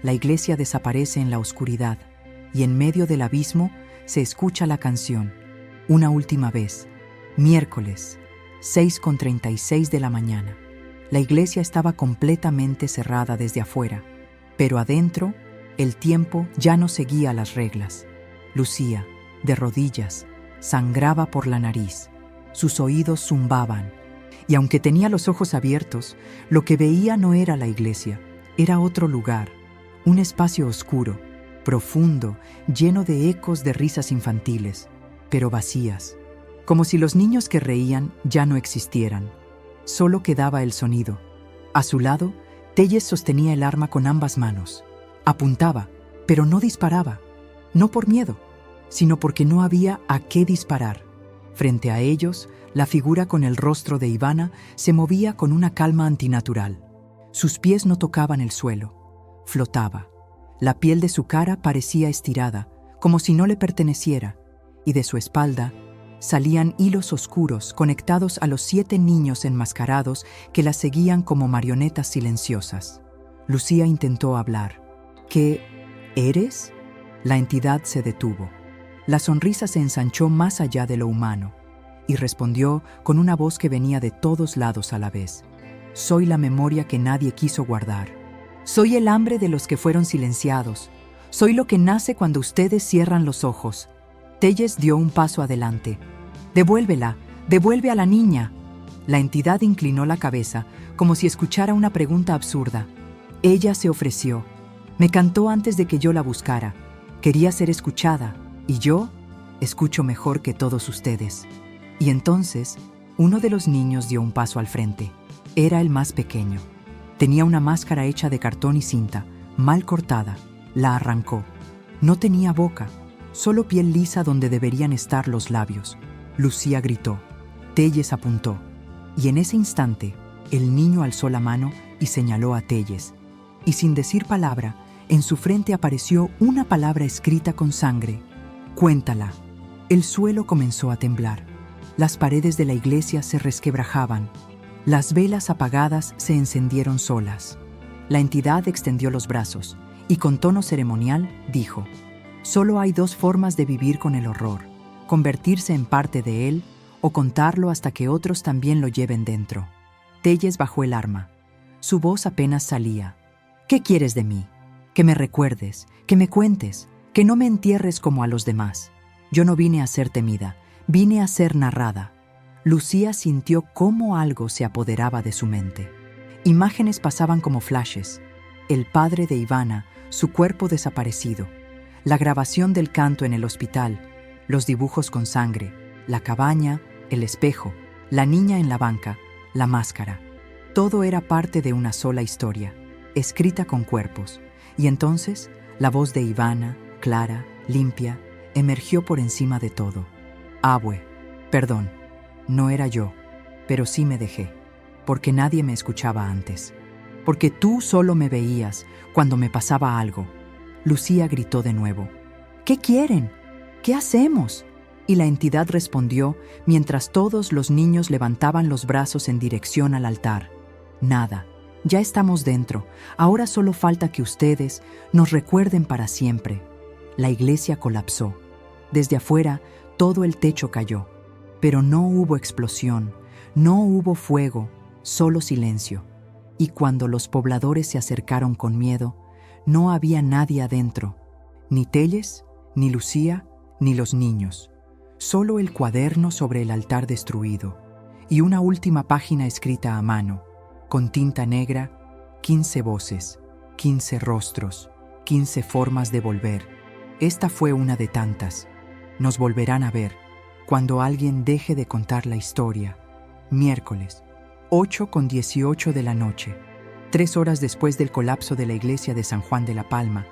La iglesia desaparece en la oscuridad, y en medio del abismo se escucha la canción. Una última vez. Miércoles, 6:36 de la mañana. La iglesia estaba completamente cerrada desde afuera, pero adentro el tiempo ya no seguía las reglas. Lucía, de rodillas, sangraba por la nariz. Sus oídos zumbaban, y aunque tenía los ojos abiertos, lo que veía no era la iglesia, era otro lugar, un espacio oscuro, profundo, lleno de ecos de risas infantiles, pero vacías, como si los niños que reían ya no existieran. Solo quedaba el sonido. A su lado, Telles sostenía el arma con ambas manos. Apuntaba, pero no disparaba, no por miedo, sino porque no había a qué disparar. Frente a ellos, la figura con el rostro de Ivana se movía con una calma antinatural. Sus pies no tocaban el suelo. Flotaba. La piel de su cara parecía estirada, como si no le perteneciera, y de su espalda salían hilos oscuros conectados a los 7 niños enmascarados que la seguían como marionetas silenciosas. Lucía intentó hablar. ¿Qué eres? La entidad se detuvo. La sonrisa se ensanchó más allá de lo humano, y respondió con una voz que venía de todos lados a la vez. Soy la memoria que nadie quiso guardar. Soy el hambre de los que fueron silenciados. Soy lo que nace cuando ustedes cierran los ojos. Telles dio un paso adelante. «Devuélvela, devuelve a la niña». La entidad inclinó la cabeza, como si escuchara una pregunta absurda. Ella se ofreció. Me cantó antes de que yo la buscara. Quería ser escuchada, y yo escucho mejor que todos ustedes. Y entonces, uno de los niños dio un paso al frente. Era el más pequeño. Tenía una máscara hecha de cartón y cinta, mal cortada. La arrancó. No tenía boca, solo piel lisa donde deberían estar los labios. Lucía gritó. Telles apuntó. Y en ese instante, el niño alzó la mano y señaló a Telles. Y sin decir palabra, en su frente apareció una palabra escrita con sangre. Cuéntala. El suelo comenzó a temblar. Las paredes de la iglesia se resquebrajaban. Las velas apagadas se encendieron solas. La entidad extendió los brazos y con tono ceremonial dijo: solo hay 2 formas de vivir con el horror: convertirse en parte de él o contarlo hasta que otros también lo lleven dentro. Telles bajó el arma. Su voz apenas salía. ¿Qué quieres de mí? Que me recuerdes, que me cuentes, que no me entierres como a los demás. Yo no vine a ser temida, vine a ser narrada. Lucía sintió cómo algo se apoderaba de su mente. Imágenes pasaban como flashes. El padre de Ivana, su cuerpo desaparecido, la grabación del canto en el hospital, los dibujos con sangre, la cabaña, el espejo, la niña en la banca, la máscara. Todo era parte de una sola historia, escrita con cuerpos. Y entonces, la voz de Ivana, clara, limpia, emergió por encima de todo. Abue, perdón, no era yo, pero sí me dejé, porque nadie me escuchaba antes. Porque tú solo me veías cuando me pasaba algo. Lucía gritó de nuevo. ¿Qué quieren? ¿Qué hacemos? Y la entidad respondió mientras todos los niños levantaban los brazos en dirección al altar. Nada, ya estamos dentro. Ahora solo falta que ustedes nos recuerden para siempre. La iglesia colapsó. Desde afuera, todo el techo cayó. Pero no hubo explosión, no hubo fuego, solo silencio. Y cuando los pobladores se acercaron con miedo, no había nadie adentro, ni Telles, ni Lucía, ni los niños. Solo el cuaderno sobre el altar destruido y una última página escrita a mano, con tinta negra, 15 voces, 15 rostros, 15 formas de volver. Esta fue una de tantas. Nos volverán a ver cuando alguien deje de contar la historia. Miércoles, 8:18 de la noche. 3 horas después del colapso de la iglesia de San Juan de la Palma,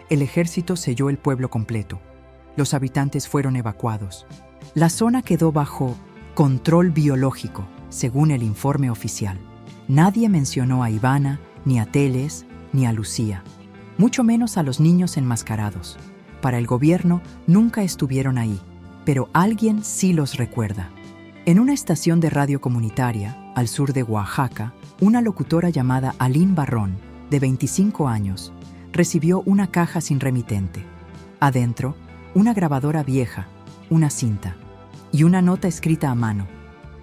el ejército selló el pueblo completo. Los habitantes fueron evacuados. La zona quedó bajo control biológico, según el informe oficial. Nadie mencionó a Ivana, ni a Telles, ni a Lucía, mucho menos a los niños enmascarados. Para el gobierno nunca estuvieron ahí, pero alguien sí los recuerda. En una estación de radio comunitaria, al sur de Oaxaca, una locutora llamada Aline Barrón, de 25 años, recibió una caja sin remitente. Adentro, una grabadora vieja, una cinta y una nota escrita a mano.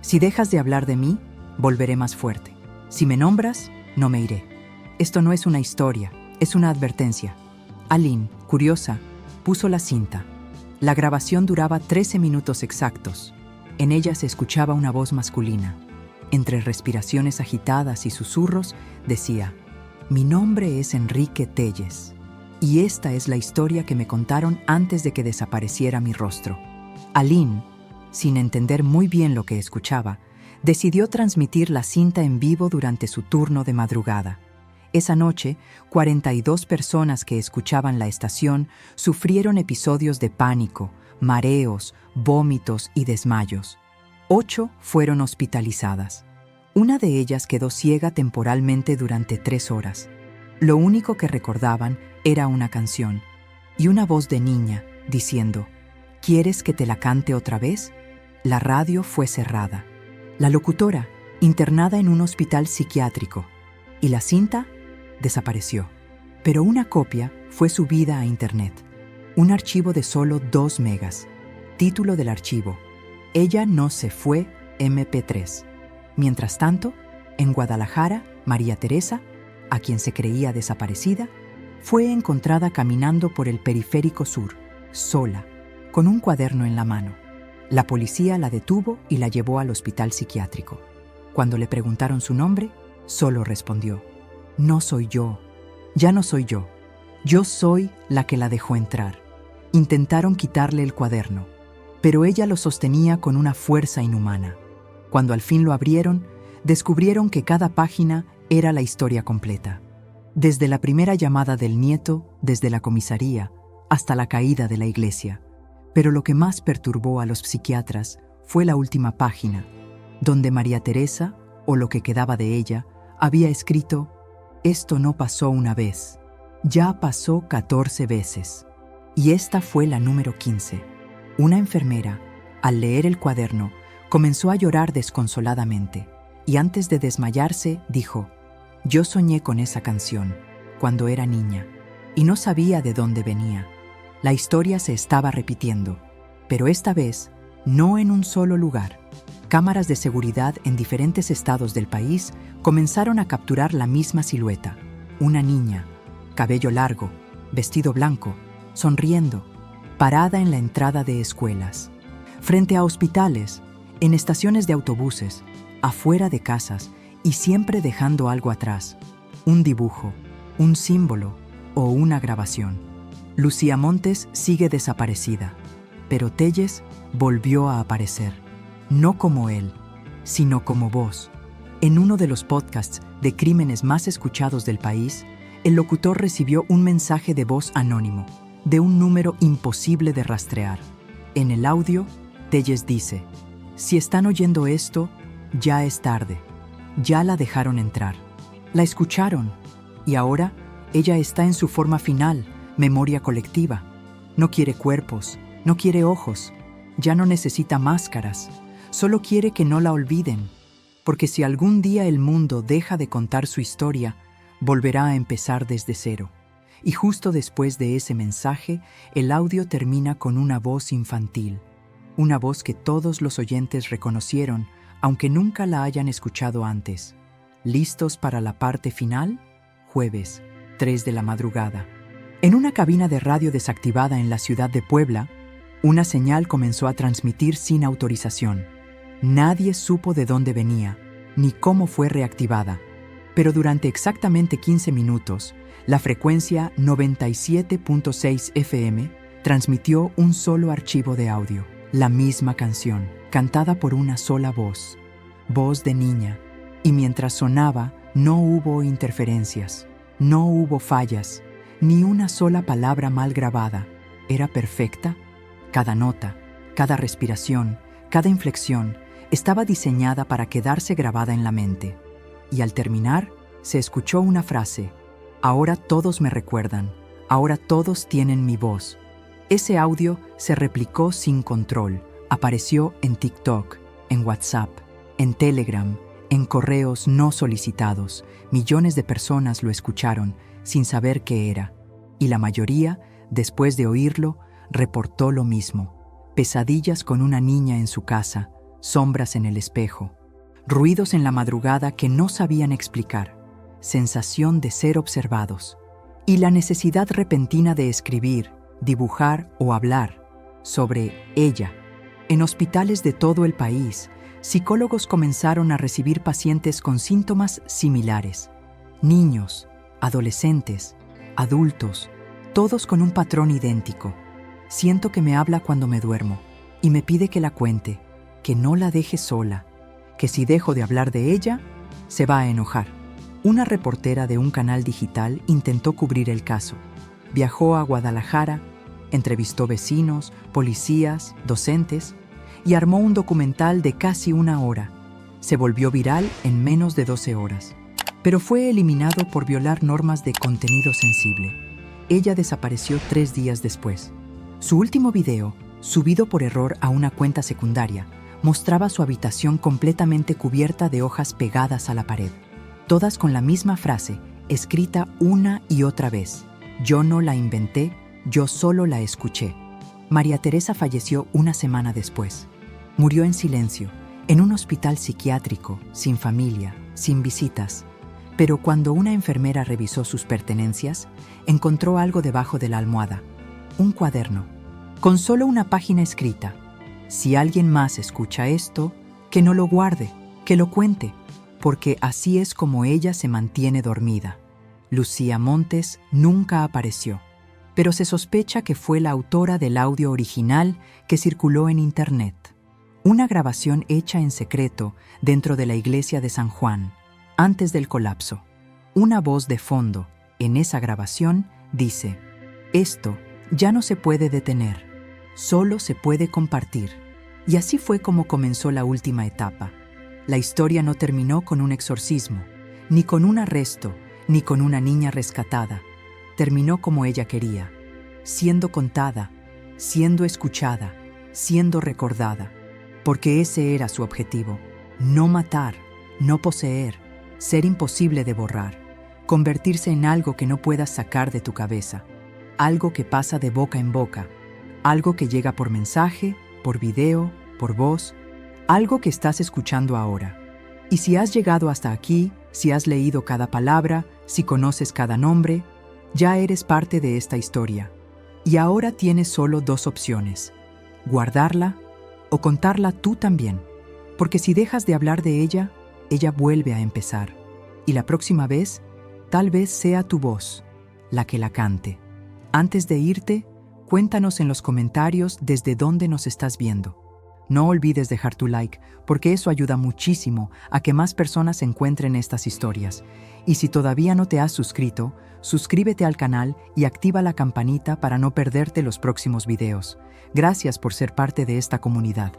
Si dejas de hablar de mí, volveré más fuerte. Si me nombras, no me iré. Esto no es una historia, es una advertencia. Aline, curiosa, puso la cinta. La grabación duraba 13 minutos exactos. En ella se escuchaba una voz masculina. Entre respiraciones agitadas y susurros, decía: «Mi nombre es Enrique Telles, y esta es la historia que me contaron antes de que desapareciera mi rostro». Aline, sin entender muy bien lo que escuchaba, decidió transmitir la cinta en vivo durante su turno de madrugada. Esa noche, 42 personas que escuchaban la estación sufrieron episodios de pánico, mareos, vómitos y desmayos. 8 fueron hospitalizadas. Una de ellas quedó ciega temporalmente durante 3 horas. Lo único que recordaban era una canción y una voz de niña diciendo: ¿quieres que te la cante otra vez? La radio fue cerrada. La locutora, internada en un hospital psiquiátrico, y la cinta desapareció. Pero una copia fue subida a Internet. Un archivo de solo 2 megas. Título del archivo: Ella no se fue, MP3. Mientras tanto, en Guadalajara, María Teresa, a quien se creía desaparecida, fue encontrada caminando por el Periférico Sur, sola, con un cuaderno en la mano. La policía la detuvo y la llevó al hospital psiquiátrico. Cuando le preguntaron su nombre, solo respondió: no soy yo, ya no soy yo. Yo soy la que la dejó entrar. Intentaron quitarle el cuaderno, pero ella lo sostenía con una fuerza inhumana. Cuando al fin lo abrieron, descubrieron que cada página era la historia completa. Desde la primera llamada del nieto, desde la comisaría, hasta la caída de la iglesia. Pero lo que más perturbó a los psiquiatras fue la última página, donde María Teresa, o lo que quedaba de ella, había escrito: esto no pasó una vez, ya pasó 14 veces. Y esta fue la número 15. Una enfermera, al leer el cuaderno, comenzó a llorar desconsoladamente, y antes de desmayarse dijo: yo soñé con esa canción cuando era niña, y no sabía de dónde venía. La historia se estaba repitiendo, pero esta vez no en un solo lugar. Cámaras de seguridad en diferentes estados del país comenzaron a capturar la misma silueta. Una niña, cabello largo, vestido blanco, sonriendo, parada en la entrada de escuelas, frente a hospitales, en estaciones de autobuses, afuera de casas y siempre dejando algo atrás: un dibujo, un símbolo o una grabación. Lucía Montes sigue desaparecida, pero Telles volvió a aparecer, no como él, sino como voz. En uno de los podcasts de crímenes más escuchados del país, el locutor recibió un mensaje de voz anónimo, de un número imposible de rastrear. En el audio, Telles dice: si están oyendo esto, ya es tarde, ya la dejaron entrar. La escucharon, y ahora ella está en su forma final, memoria colectiva. No quiere cuerpos, no quiere ojos, ya no necesita máscaras, solo quiere que no la olviden, porque si algún día el mundo deja de contar su historia, volverá a empezar desde cero. Y justo después de ese mensaje, el audio termina con una voz infantil, una voz que todos los oyentes reconocieron, aunque nunca la hayan escuchado antes. ¿Listos para la parte final? Jueves, 3 de la madrugada. En una cabina de radio desactivada en la ciudad de Puebla, una señal comenzó a transmitir sin autorización. Nadie supo de dónde venía, ni cómo fue reactivada. Pero durante exactamente 15 minutos, la frecuencia 97.6 FM transmitió un solo archivo de audio, la misma canción, cantada por una sola voz, voz de niña, y mientras sonaba no hubo interferencias, no hubo fallas, ni una sola palabra mal grabada. Era perfecta. Cada nota, cada respiración, cada inflexión estaba diseñada para quedarse grabada en la mente. Y al terminar, se escuchó una frase: ahora todos me recuerdan, ahora todos tienen mi voz. Ese audio se replicó sin control, apareció en TikTok, en WhatsApp, en Telegram, en correos no solicitados. Millones de personas lo escucharon sin saber qué era, y la mayoría, después de oírlo, reportó lo mismo: pesadillas con una niña en su casa, sombras en el espejo, ruidos en la madrugada que no sabían explicar, sensación de ser observados, y la necesidad repentina de escribir, dibujar o hablar sobre ella. En hospitales de todo el país, psicólogos comenzaron a recibir pacientes con síntomas similares: niños, adolescentes, adultos, todos con un patrón idéntico. Siento que me habla cuando me duermo y me pide que la cuente, que no la deje sola, que si dejo de hablar de ella, se va a enojar. Una reportera de un canal digital intentó cubrir el caso. Viajó a Guadalajara, entrevistó vecinos, policías, docentes y armó un documental de casi 1 hora. Se volvió viral en menos de 12 horas, pero fue eliminado por violar normas de contenido sensible. Ella desapareció 3 días después. Su último video, subido por error a una cuenta secundaria, mostraba su habitación completamente cubierta de hojas pegadas a la pared, todas con la misma frase, escrita una y otra vez: yo no la inventé, yo solo la escuché. María Teresa falleció una semana después. Murió en silencio, en un hospital psiquiátrico, sin familia, sin visitas. Pero cuando una enfermera revisó sus pertenencias, encontró algo debajo de la almohada: un cuaderno, con solo una página escrita: si alguien más escucha esto, que no lo guarde, que lo cuente, porque así es como ella se mantiene dormida. Lucía Montes nunca apareció, pero se sospecha que fue la autora del audio original que circuló en Internet. Una grabación hecha en secreto dentro de la iglesia de San Juan, antes del colapso. Una voz de fondo, en esa grabación, dice: esto ya no se puede detener, solo se puede compartir. Y así fue como comenzó la última etapa. La historia no terminó con un exorcismo, ni con un arresto, ni con una niña rescatada. Terminó como ella quería, siendo contada, siendo escuchada, siendo recordada. Porque ese era su objetivo: no matar, no poseer, ser imposible de borrar, convertirse en algo que no puedas sacar de tu cabeza, algo que pasa de boca en boca, algo que llega por mensaje, por video, por voz, algo que estás escuchando ahora. Y si has llegado hasta aquí, si has leído cada palabra, si conoces cada nombre, ya eres parte de esta historia. Y ahora tienes solo 2 opciones: guardarla o contarla tú también. Porque si dejas de hablar de ella, ella vuelve a empezar. Y la próxima vez, tal vez sea tu voz la que la cante. Antes de irte, cuéntanos en los comentarios desde dónde nos estás viendo. No olvides dejar tu like, porque eso ayuda muchísimo a que más personas encuentren estas historias. Y si todavía no te has suscrito, suscríbete al canal y activa la campanita para no perderte los próximos videos. Gracias por ser parte de esta comunidad.